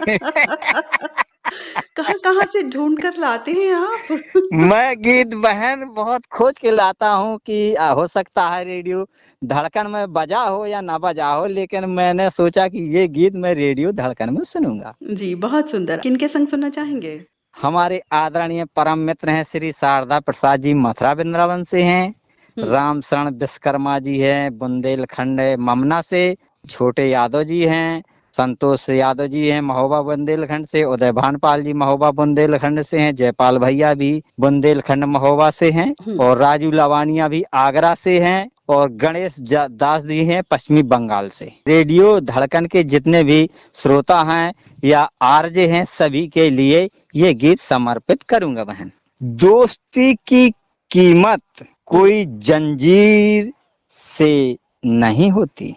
कहाँ से ढूंढ कर लाते हैं आप? मैं गीत बहन बहुत खोज के लाता हूँ कि हो सकता है रेडियो धड़कन में बजा हो या ना बजा हो, लेकिन मैंने सोचा कि ये गीत मैं रेडियो धड़कन में सुनूंगा। जी, बहुत सुंदर। किनके संग सुनना चाहेंगे? हमारे आदरणीय परम मित्र हैं श्री शारदा प्रसाद जी, मथुरा वृंदावन से हैं। राम शरण विश्वकर्मा जी हैं, बुंदेलखंड ममना से। छोटे यादव जी हैं, संतोष यादव जी हैं महोबा बुंदेलखंड से। उदय भानपाल जी महोबा बुंदेलखंड से हैं। जयपाल भैया भी बुंदेलखंड महोबा से हैं। और राजू लवानिया भी आगरा से हैं। और गणेश दास जी हैं पश्चिमी बंगाल से। रेडियो धड़कन के जितने भी श्रोता हैं या आरजे हैं, सभी के लिए ये गीत समर्पित करूंगा बहन। दोस्ती की कीमत कोई जंजीर से नहीं होती,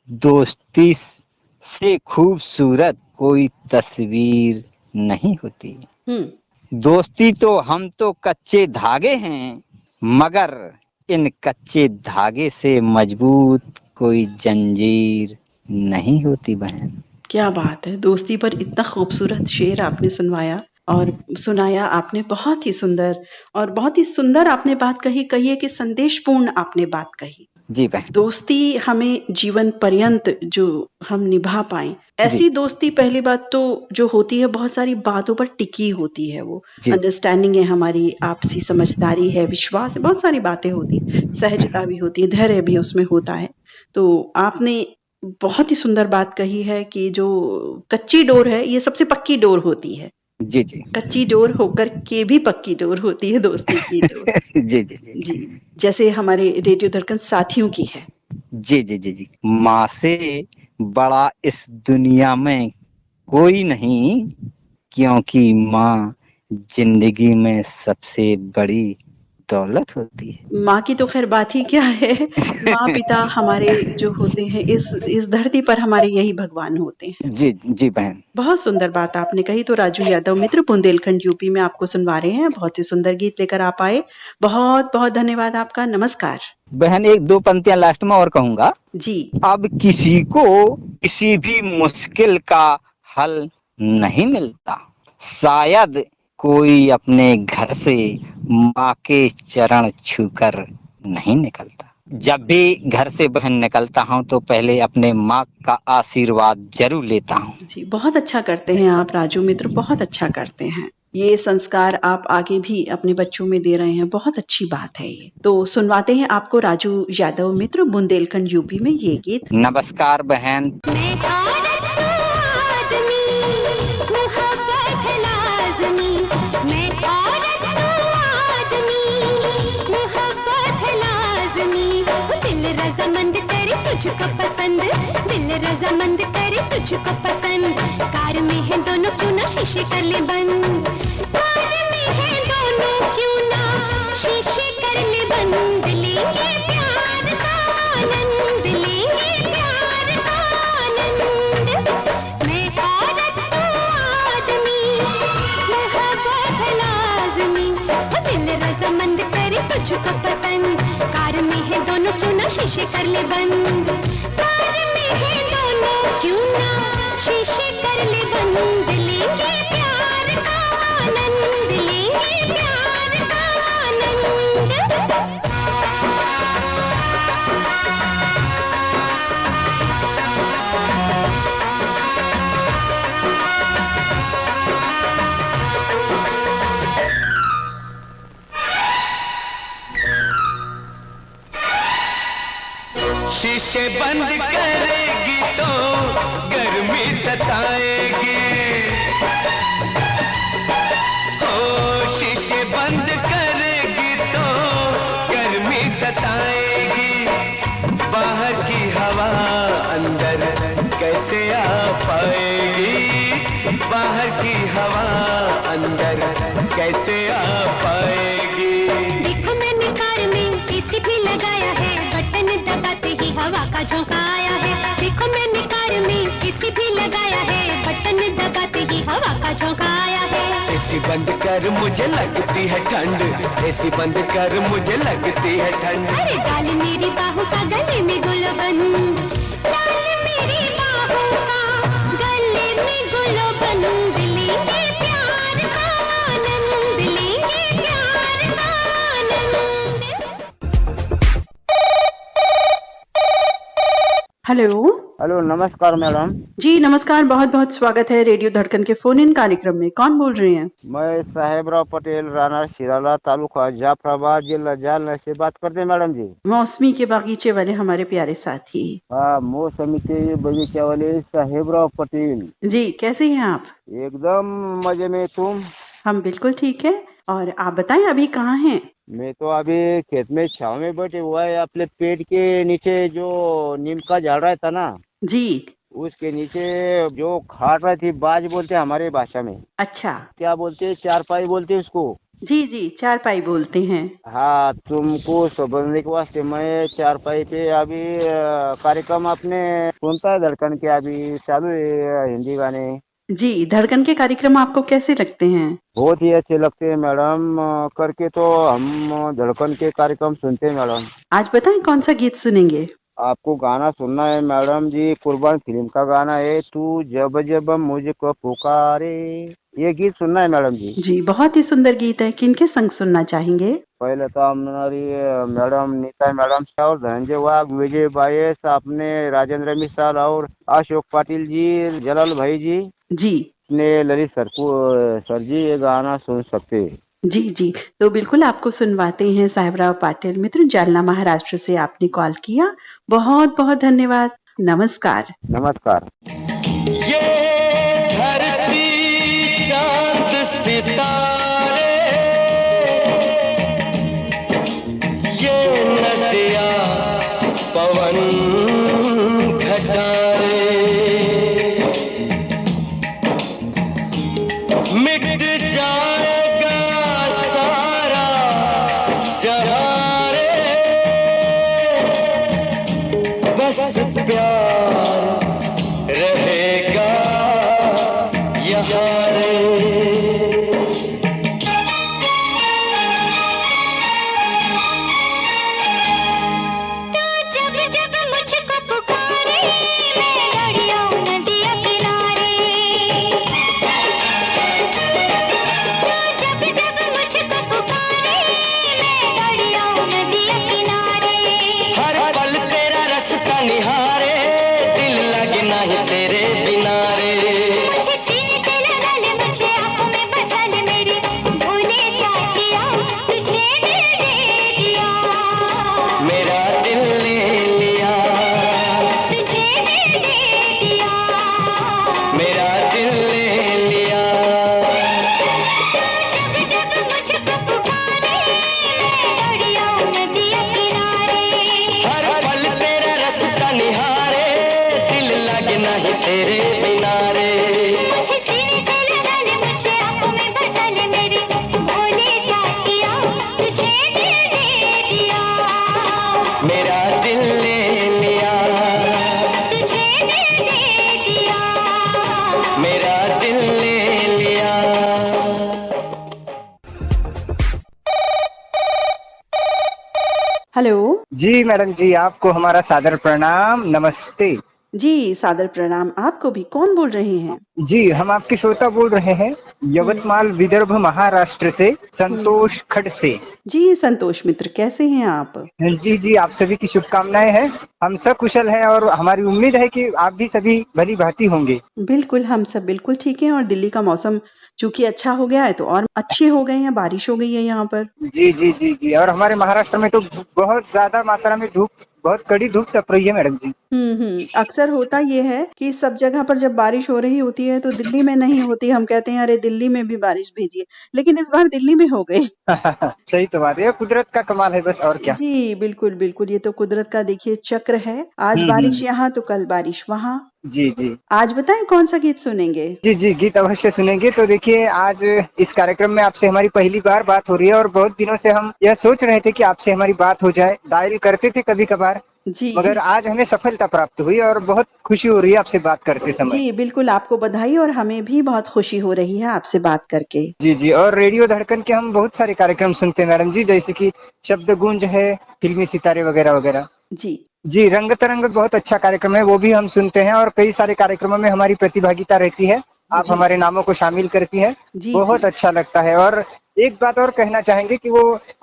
दोस्ती से खूबसूरत कोई तस्वीर नहीं होती। दोस्ती तो हम तो कच्चे धागे हैं, मगर इन कच्चे धागे से मजबूत कोई जंजीर नहीं होती बहन। क्या बात है, दोस्ती पर इतना खूबसूरत शेर आपने सुनाया आपने। बहुत ही सुंदर, और बहुत ही सुंदर आपने बात कही है कि संदेशपूर्ण आपने बात कही। जी बहन। दोस्ती हमें जीवन पर्यंत जो हम निभा पाए, ऐसी दोस्ती पहली बात तो जो होती है बहुत सारी बातों पर टिकी होती है। वो अंडरस्टैंडिंग है हमारी, आपसी समझदारी है, विश्वास है, बहुत सारी बातें होती है, सहजता भी होती है, धैर्य भी उसमें होता है। तो आपने बहुत ही सुंदर बात कही है कि जो कच्ची डोर है ये सबसे पक्की डोर होती है। जी जी। कच्ची डोर होकर के भी पक्की डोर होती है दोस्ती की डोर। जी जी जी जी, जैसे हमारे रेडियो धड़कन साथियों की है। जी जी जी जी। माँ से बड़ा इस दुनिया में कोई नहीं, क्योंकि माँ जिंदगी में सबसे बड़ी दौलत होती है। माँ की तो खैर बात ही क्या है। माँ पिता हमारे जो होते हैं इस धरती पर हमारे यही भगवान होते हैं। जी जी बहन। बहुत सुंदर बात आपने कही। तो राजू यादव मित्र बुंदेलखंड यूपी में आपको सुनवा रहे हैं। बहुत ही सुंदर गीत लेकर आप आए, बहुत बहुत धन्यवाद आपका। नमस्कार बहन। एक दो पंक्तियां लास्ट में और कहूंगा जी। अब किसी को किसी भी मुश्किल का हल नहीं मिलता, शायद कोई अपने घर से माँ के चरण छूकर नहीं निकलता। जब भी घर से बहन निकलता हूँ तो पहले अपने माँ का आशीर्वाद जरूर लेता हूँ। जी, बहुत अच्छा करते हैं आप राजू मित्र, बहुत अच्छा करते हैं। ये संस्कार आप आगे भी अपने बच्चों में दे रहे हैं, बहुत अच्छी बात है ये। तो सुनवाते हैं आपको राजू यादव मित्र बुंदेलखंड यूपी में ये गीत। नमस्कार बहन। तुझको पसंद, दिल रजामंद करे तुझको पसंद। कार में है दोनों क्यों ना शीशे कर ले बंद, कार में है दोनों क्यों ना शीशे कर ले बंद। लेंगे प्यार का आनंद, लेंगे प्यार का आनंद। मैं औरत तू आदमी, मोहब्बत लाज़मी। दिल रजामंद करे तुझको पसंद, कार में है दोनों क्यों ना शीशे कर ले बंद, कार में है दोनों क्यों ना शीशे कर ले बंद। लेंगे प्यार का आनंद, लेंगे प्यार का शीशे बंद करेगी तो गर्मी सताएगी, हो शीशे बंद करेगी तो गर्मी सताएगी। बाहर की हवा अंदर कैसे आ पाएगी, बाहर की हवा अंदर कैसे आ पाएगी। देखो मैंने कार में एसी भी लगाया है, बटन दबाते ही हवा का झोंका आया है। देखो मैंने कार में एसी भी लगाया है, बटन दबाते ही हवा का झोंका आया है। एसी बंद कर मुझे लगती है ठंड, एसी बंद कर मुझे लगती है ठंड। अरे डाल मेरी बाहों का गले में गुलबन, डाल मेरी बाहों का गले में गुलबन। लेंगे प्यार का आनंद, लेंगे प्यार का आनंद। हेलो। हेलो, नमस्कार मैडम। जी नमस्कार, बहुत बहुत स्वागत है रेडियो धड़कन के फोन इन कार्यक्रम में। कौन बोल रहे हैं? मैं साहेबराव पटेल, राना शिराला, तालुका जाफराबाद, जिला जालना से बात करते हैं मैडम जी। मौसमी के बागीचे वाले हमारे प्यारे साथी। हाँ, मौसमी के बगीचे वाले साहेबराव पटेल जी, कैसे हैं आप? एकदम मजे में। तुम? हम बिल्कुल ठीक है। और आप बताएं अभी कहाँ हैं? मैं तो अभी खेत में छाव में बैठे हुआ है। अपने पेड़ के नीचे जो नीम का झाड़ रहा था ना जी, उसके नीचे जो खाट रही थी, बाज बोलते हैं हमारे भाषा में। अच्छा। क्या बोलते हैं? चारपाई बोलते हैं उसको। जी जी, चारपाई बोलते हैं। हाँ, तुमको समझने के वास्ते मैं चारपाई पे अभी कार्यक्रम अपने सुनता है धड़कन के, अभी चालू है हिंदी गाने। जी, धड़कन के कार्यक्रम आपको कैसे लगते हैं? बहुत ही अच्छे लगते हैं मैडम। करके तो हम धड़कन के कार्यक्रम सुनते हैं मैडम। आज बताएं कौन सा गीत सुनेंगे? आपको गाना सुनना है मैडम जी, कुर्बान फिल्म का गाना है, तू जब जब मुझको पुकारे। ये गीत सुनना है मैडम जी। जी, बहुत ही सुंदर गीत है। किनके संग सुनना चाहेंगे? पहले तो हमारी मैडम नीता मैडम और धनंजय वाघ, विजय बायस, अपने राजेंद्र मिसाल और अशोक पाटिल जी, जलाल भाई जी जी ने ललित सर जी ये गाना सुन सकते हैं। जी जी, तो बिल्कुल आपको सुनवाते हैं। साहेबराव पाटिल मित्र, जालना महाराष्ट्र से आपने कॉल किया, बहुत बहुत धन्यवाद। नमस्कार। नमस्कार। ये धरती चांद सितारे, ये नदियाँ पवन घटारे, मिट जाएगा सारा जहां रे, बस प्यार रहेगा यहाँ रे। जब जब मुझको पुकारे, मैं दरिया नदिया किनारे। जब जब मुझको पुकारे, मैं दरिया नदिया किनारे। हर पल तेरा रास्ता निहारे, दिल लगे नहीं तेरे बिना रे। मुझे सीने से लगा ले, मुझे आंखों में बसा ले, मेरे भोले साथिया, तुझे दिल दे दिया। मेरा दिल ले लिया, तुझे दिल दे दिया। मेरा दिल ले लिया। जब जब मुझको पुकारे, मैं दरिया नदिया किनारे। हर पल तेरा रास्ता निहारे, दिल लगे नहीं तेरे बिना रे। मुझे सीने से लगा ले, मुझे आंखों में बसा ले, मेरे भोले साथिया, तुझे दिल दे दिया। मेरा दिल ले लिया, तुझे दिल दे दिया। मेरा दिल ले लिया। हेलो। जी मैडम जी, आपको हमारा सादर प्रणाम, नमस्ते। जी, सादर प्रणाम आपको भी। कौन बोल रहे हैं? जी, हम आपके श्रोता बोल रहे हैं यवतमाल, विदर्भ, महाराष्ट्र से संतोष खड से। जी संतोष मित्र, कैसे हैं आप? जी जी, आप सभी की शुभकामनाएं हैं। हम सब कुशल हैं और हमारी उम्मीद है कि आप भी सभी भली भांति होंगे। बिल्कुल, हम सब बिल्कुल ठीक हैं। और दिल्ली का मौसम चूंकि अच्छा हो गया है तो और अच्छे हो गए हैं, बारिश हो गई है यहाँ पर। जी जी जी जी, और हमारे महाराष्ट्र में तो बहुत ज्यादा मात्रा में धूप, बहुत कड़ी धूप तप रही है मैडम जी। अक्सर होता ये है कि सब जगह पर जब बारिश हो रही होती है तो दिल्ली में नहीं होती। हम कहते हैं अरे दिल्ली में भी बारिश भेजिए, लेकिन इस बार दिल्ली में हो गई। सही तो बात है, कुदरत का कमाल है बस, और क्या। जी बिल्कुल बिल्कुल, ये तो कुदरत का देखिए चक्र है। आज बारिश यहाँ तो कल बारिश वहाँ, जी जी आज बताएं कौन सा गीत सुनेंगे? जी जी गीत अवश्य सुनेंगे। तो देखिए, आज इस कार्यक्रम में आपसे हमारी पहली बार बात हो रही है और बहुत दिनों से हम यह सोच रहे थे कि आपसे हमारी बात हो जाए। डायल करते थे कभी कभार, मगर आज हमें सफलता प्राप्त हुई और बहुत खुशी हो रही है आपसे बात करते समय। जी बिल्कुल, आपको बधाई और हमें भी बहुत खुशी हो रही है आपसे बात करके। जी जी और रेडियो धड़कन के हम बहुत सारे कार्यक्रम सुनते हैं मैडम जी, जैसे कि शब्द गूंज है, फिल्मी सितारे वगैरह वगैरह। जी जी, रंग तरंग बहुत अच्छा कार्यक्रम है, वो भी हम सुनते हैं और कई सारे कार्यक्रमों में हमारी प्रतिभागिता रहती है। आप हमारे नामों को शामिल करती हैं, बहुत अच्छा लगता है। और एक बात और कहना चाहेंगे कि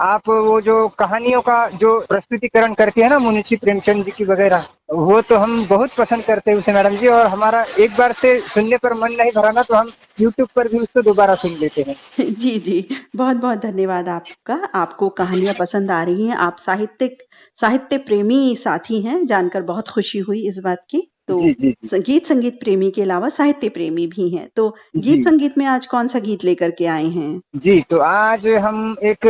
आप वो जो कहानियों का जो प्रस्तुतिकरण करती है ना, मुंशी प्रेमचंद जी की वगैरह, वो तो हम बहुत पसंद करते हैं उसे मैडम जी। और हमारा एक बार से सुनने पर मन नहीं भरा ना, तो हम यूट्यूब पर भी उसको दोबारा सुन लेते हैं। जी जी, बहुत बहुत धन्यवाद आपका। आपको कहानियां पसंद आ रही हैं, आप साहित्य प्रेमी साथी हैं, जानकर बहुत खुशी हुई इस बात की। तो गीत संगीत प्रेमी के अलावा साहित्य प्रेमी भी हैं, तो गीत संगीत में आज कौन सा गीत लेकर के आए हैं? जी, तो आज हम एक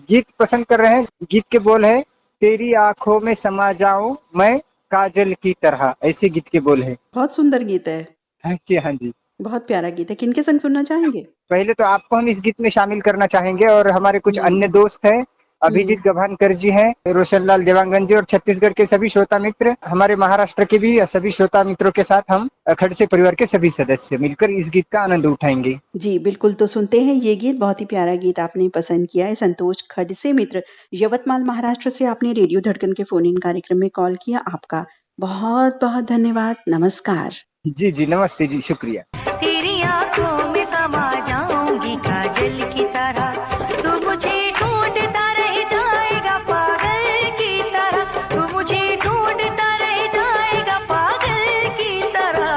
गीत पसंद कर रहे हैं। गीत के बोल है, तेरी आंखों में समा जाऊं मैं काजल की तरह, ऐसे गीत के बोल है। बहुत सुंदर गीत है। हाँ जी, बहुत प्यारा गीत है। किनके संग सुनना चाहेंगे? पहले तो आपको हम इस गीत में शामिल करना चाहेंगे और हमारे कुछ अन्य दोस्त हैं, अभिजीत गभानकर जी हैं, रोशनलाल देवांगन जी और छत्तीसगढ़ के सभी श्रोता मित्र, हमारे महाराष्ट्र के भी सभी श्रोता मित्रों के साथ हम खड़से परिवार के सभी सदस्य मिलकर इस गीत का आनंद उठाएंगे। जी बिल्कुल, तो सुनते हैं ये गीत। बहुत ही प्यारा गीत आपने पसंद किया है। संतोष खड़से मित्र, यवतमाल महाराष्ट्र से आपने रेडियो धड़कन के फोन इन कार्यक्रम में कॉल किया, आपका बहुत बहुत धन्यवाद। नमस्कार। जी जी नमस्ते जी, शुक्रिया। तेरी आंखों में समा जाऊंगी काजल की तरह, तू मुझे ढूंढता रह जाएगा पागल की तरह, तू मुझे ढूंढता रह जाएगा पागल की तरह।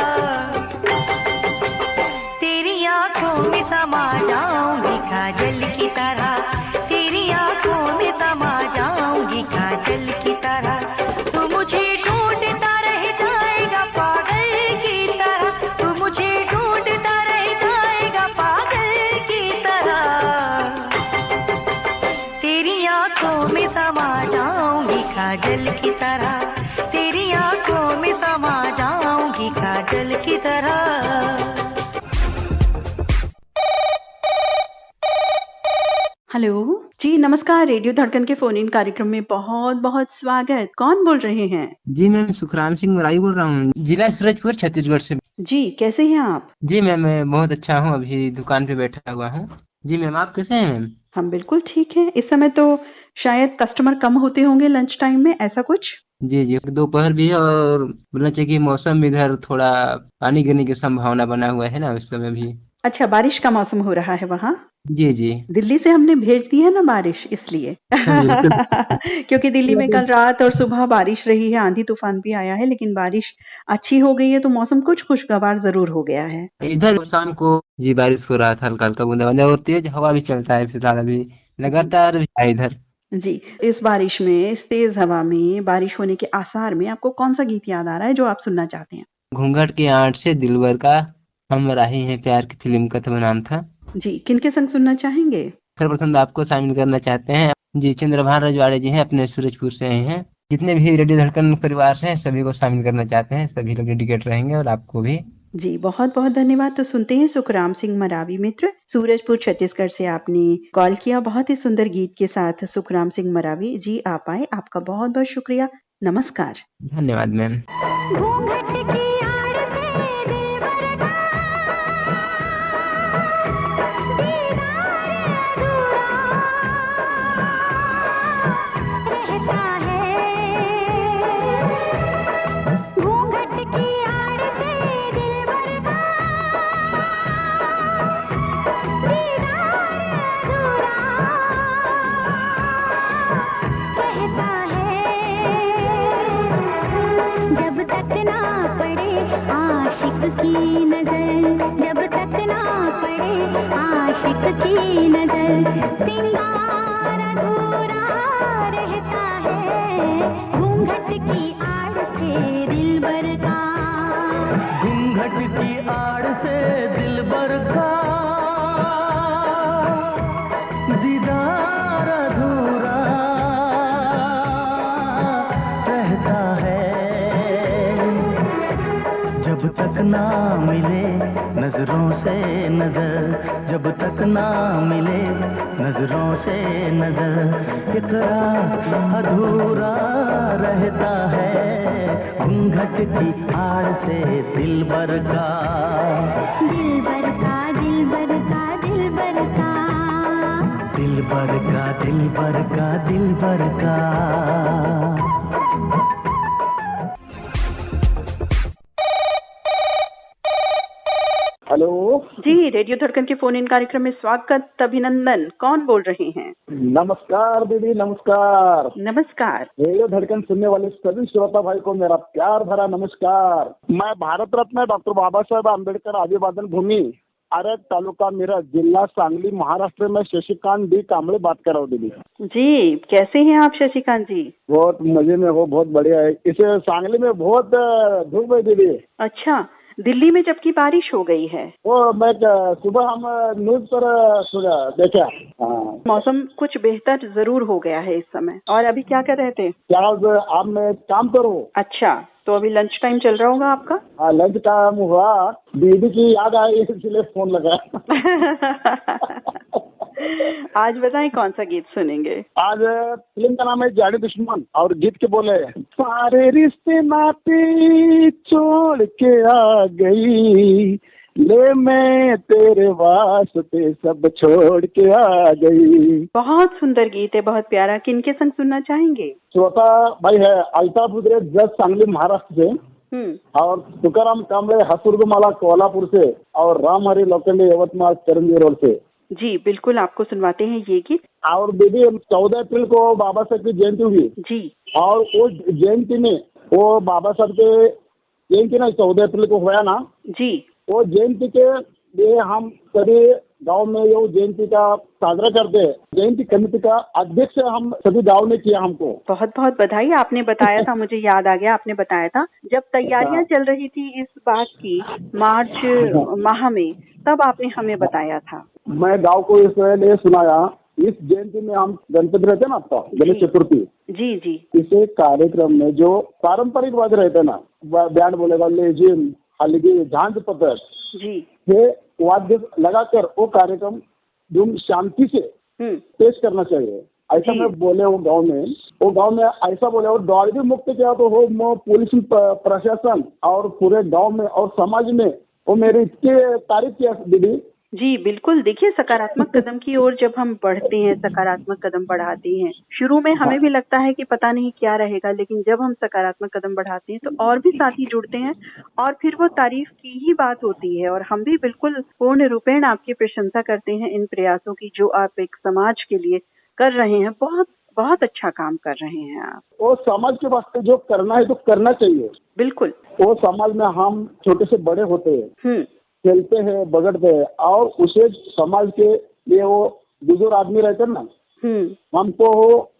तेरी आंखों में समा जाऊंगी काजल की तरह, तेरी आंखों में समा जाऊंगी काजल की तरह, तू मुझे ढूंढता रह जाएगा पागल की तरह, तू मुझे ढूंढता रह जाएगा पागल की तरह। तेरी आंखों में समा जाऊंगी काजल की तरह, तेरी आंखों में समा जाऊंगी काजल की तरह। हेलो जी, नमस्कार। रेडियो धड़कन के फोन इन कार्यक्रम में बहुत बहुत स्वागत। कौन बोल रहे हैं? जी मैम, सुखराम सिंह मराई बोल रहा हूँ, जिला सूरजपुर, छत्तीसगढ़ से। जी, कैसे हैं आप? जी मैम, मैं बहुत अच्छा हूँ, अभी दुकान पे बैठा हुआ हूँ। जी मैम, आप कैसे हैं मैम? हम बिल्कुल ठीक हैं। इस समय तो शायद कस्टमर कम होते होंगे लंच टाइम में, ऐसा कुछ? जी जी, दोपहर भी है और बोलना चाहिए कि मौसम इधर थोड़ा पानी गिरने की संभावना बना हुआ है ना इस समय भी। अच्छा, बारिश का मौसम हो रहा है वहाँ? जी जी, दिल्ली से हमने भेज दी है ना बारिश, इसलिए क्योंकि दिल्ली में कल रात और सुबह बारिश रही है, आंधी तूफान भी आया है, लेकिन बारिश अच्छी हो गई है, तो मौसम कुछ खुशगवार जरूर हो गया है। इधर शाम को जी बारिश हो रहा था, हल्का हल्का बूंदाबांदी और तेज हवा भी चलता है फिलहाल, अभी लगातार है इधर। जी, इस बारिश में, इस तेज हवा में, बारिश होने के आसार में आपको कौन सा गीत याद आ रहा है जो आप सुनना चाहते हैं? घूंघट की आंट से दिलबर का हम राही हैं प्यार की फिल्म का तो नाम था। जी, किनके संग सुनना चाहेंगे? सर्वप्रथम आपको शामिल करना चाहते हैं जी, चंद्रभान रजवाड़े जी हैं, अपने सूरजपुर से हैं। जितने भी रेडियो धड़कन परिवार से हैं सभी को शामिल करना चाहते हैं, सभी लोग डेडिकेट रहेंगे और आपको भी। जी, बहुत बहुत धन्यवाद। तो सुनते हैं सुखराम सिंह मरावी मित्र, सूरजपुर छत्तीसगढ़ से आपने कॉल किया, बहुत ही सुंदर गीत के साथ। सुखराम सिंह मरावी जी आप आए, आपका बहुत बहुत शुक्रिया। नमस्कार। धन्यवाद मैम। जब तक ना पड़े आशिक की नजर, जब तक ना पड़े आशिक की नजर, सिंगार अधूरा रहता है। घूंघट की आड़ से दिलबर का, घूंघट की आड़ से दिलबर का दीदार अधूरा रहता है। जब ना मिले नजरों से नजर, जब तक ना मिले नजरों से नजर, इकरार अधूरा रहता है घूंघट की आड़ से दिलबर का। दिलबर का दिलबर का दिलबर का दिलबर का दिलबर का दिलबर का। हेलो जी, रेडियो धड़कन के फोन इन कार्यक्रम में स्वागत, अभिनंदन। कौन बोल रहे हैं? नमस्कार दीदी, नमस्कार। नमस्कार। रेडियो धड़कन सुनने वाले सभी श्रोता भाई को मेरा प्यार भरा नमस्कार। मैं भारत रत्न डॉक्टर बाबा साहेब आंबेडकर अभिवादन भूमि आरग तालुका मिरज जिला सांगली महाराष्ट्र में शशिकांत डी कांबळे बात कर रहा हूँ दीदी। जी, कैसे हैं आप शशिकांत जी? बहुत मजे में हो, बहुत बढ़िया है। इसे सांगली में बहुत धूप है दीदी। अच्छा, दिल्ली में जबकि बारिश हो गई है। वो मैं सुबह हम न्यूज पर सुना देखा। मौसम कुछ बेहतर जरूर हो गया है इस समय। और अभी क्या कर रहे थे? क्या आप मैं काम करूँ? अच्छा, तो अभी लंच टाइम चल रहा होगा आपका? हाँ, लंच टाइम हुआ, दीदी की याद आई इसलिए फोन लगा। आज बताएं कौन सा गीत सुनेंगे? आज फिल्म का नाम है जानी दुश्मन और गीत के बोले सारे रिश्ते नाते छोड़ के आ गई, ले मैं तेरे वास्ते सब छोड़ के आ गई। बहुत सुंदर गीत है, बहुत प्यारा। किनके संग सुनना चाहेंगे? श्रोता भाई है अल्ताफ उद्रे जज सांगली महाराष्ट्र से, और तुकाराम कांबळे हसुर्गमाला कोल्हापुर से, और राम हरी लोखंडे यवतमाळ करंजी रोड से। जी बिल्कुल, आपको सुनवाते हैं ये गीत। और दीदी 14 अप्रैल को बाबा साहब की जयंती हुई जी, और वो जयंती में वो बाबा साहब के जयंती ना 14 अप्रैल को हुआ ना जी, वो जयंती के लिए हम सभी गांव में ये जयंती का साजरा करते हैं। जयंती कमेटी का अध्यक्ष हम सभी गांव ने किया। हमको बहुत बहुत बधाई। आपने बताया था, मुझे याद आ गया, आपने बताया था जब तैयारियां चल रही थी इस बात की मार्च माह में, तब आपने हमें बताया था। मैं गांव को इसलिए सुनाया, इस जयंती में हम गणपति रहते ना आपका गणेश चतुर्थी जी जी, इसे कार्यक्रम में जो पारंपरिक वाद्य रहते ना, बैंड बोलेगा, लेजिम, हलगी, झांझ पथक जी, ये वाद्य लगाकर वो कार्यक्रम धूम शांति से पेश करना चाहिए, ऐसा मैं बोले। वो गांव में ऐसा बोले, और दौड़ भी मुक्त किया तो वो पुलिस प्रशासन और पूरे गांव में और समाज में वो मेरी इतनी तारीफ किया दीदी। जी बिल्कुल, देखिए सकारात्मक कदम की ओर जब हम बढ़ते हैं, सकारात्मक कदम बढ़ाते हैं, शुरू में हमें भी लगता है कि पता नहीं क्या रहेगा, लेकिन जब हम सकारात्मक कदम बढ़ाते हैं तो और भी साथी जुड़ते हैं और फिर वो तारीफ की ही बात होती है। और हम भी बिल्कुल पूर्ण रूपेण आपकी प्रशंसा करते हैं इन प्रयासों की जो आप एक समाज के लिए कर रहे हैं। बहुत बहुत अच्छा काम कर रहे हैं आप। वो समाज के वास्ते जो करना है तो करना चाहिए। बिल्कुल, वो समाज में हम छोटे से बड़े होते हैं, खेलते हैं, बगड़ते हैं, और उसे समाज के लिए वो बुजुर्ग आदमी रहते हैं ना, हमको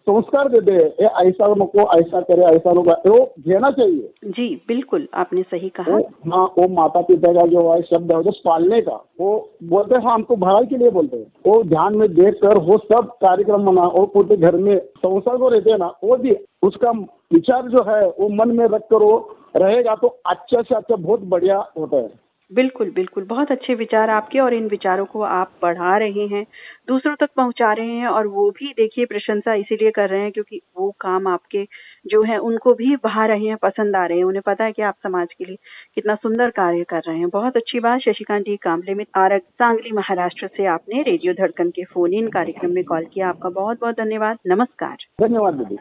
संस्कार देते हैं, ऐसा नको, ऐसा करे, ऐसा लोग वो घेना चाहिए। जी बिल्कुल, आपने सही कहा। हाँ, वो माता पिता का जो है शब्द है जो पालने का, वो बोलते हैं हमको भलाई के लिए बोलते हैं, वो ध्यान में देख कर वो सब कार्यक्रम मना, और पूरे घर में संसार को रहते हैं ना, वो भी उसका विचार जो है वो मन में रख कर वो रहेगा तो अच्छा से अच्छा बहुत बढ़िया होता है। बिल्कुल बिल्कुल, बहुत अच्छे विचार आपके, और इन विचारों को आप बढ़ा रहे हैं, दूसरों तक पहुंचा रहे हैं, और वो भी देखिए प्रशंसा इसीलिए कर रहे हैं क्योंकि वो काम आपके जो है उनको भी भा रहे हैं, पसंद आ रहे हैं, उन्हें पता है कि आप समाज के लिए कितना सुंदर कार्य कर रहे हैं। बहुत अच्छी बात। शशिकांत डी कांबळे में आरग सांगली महाराष्ट्र से आपने रेडियो धड़कन के फोन इन कार्यक्रम में कॉल किया, आपका बहुत बहुत धन्यवाद। नमस्कार। धन्यवाद दीदी।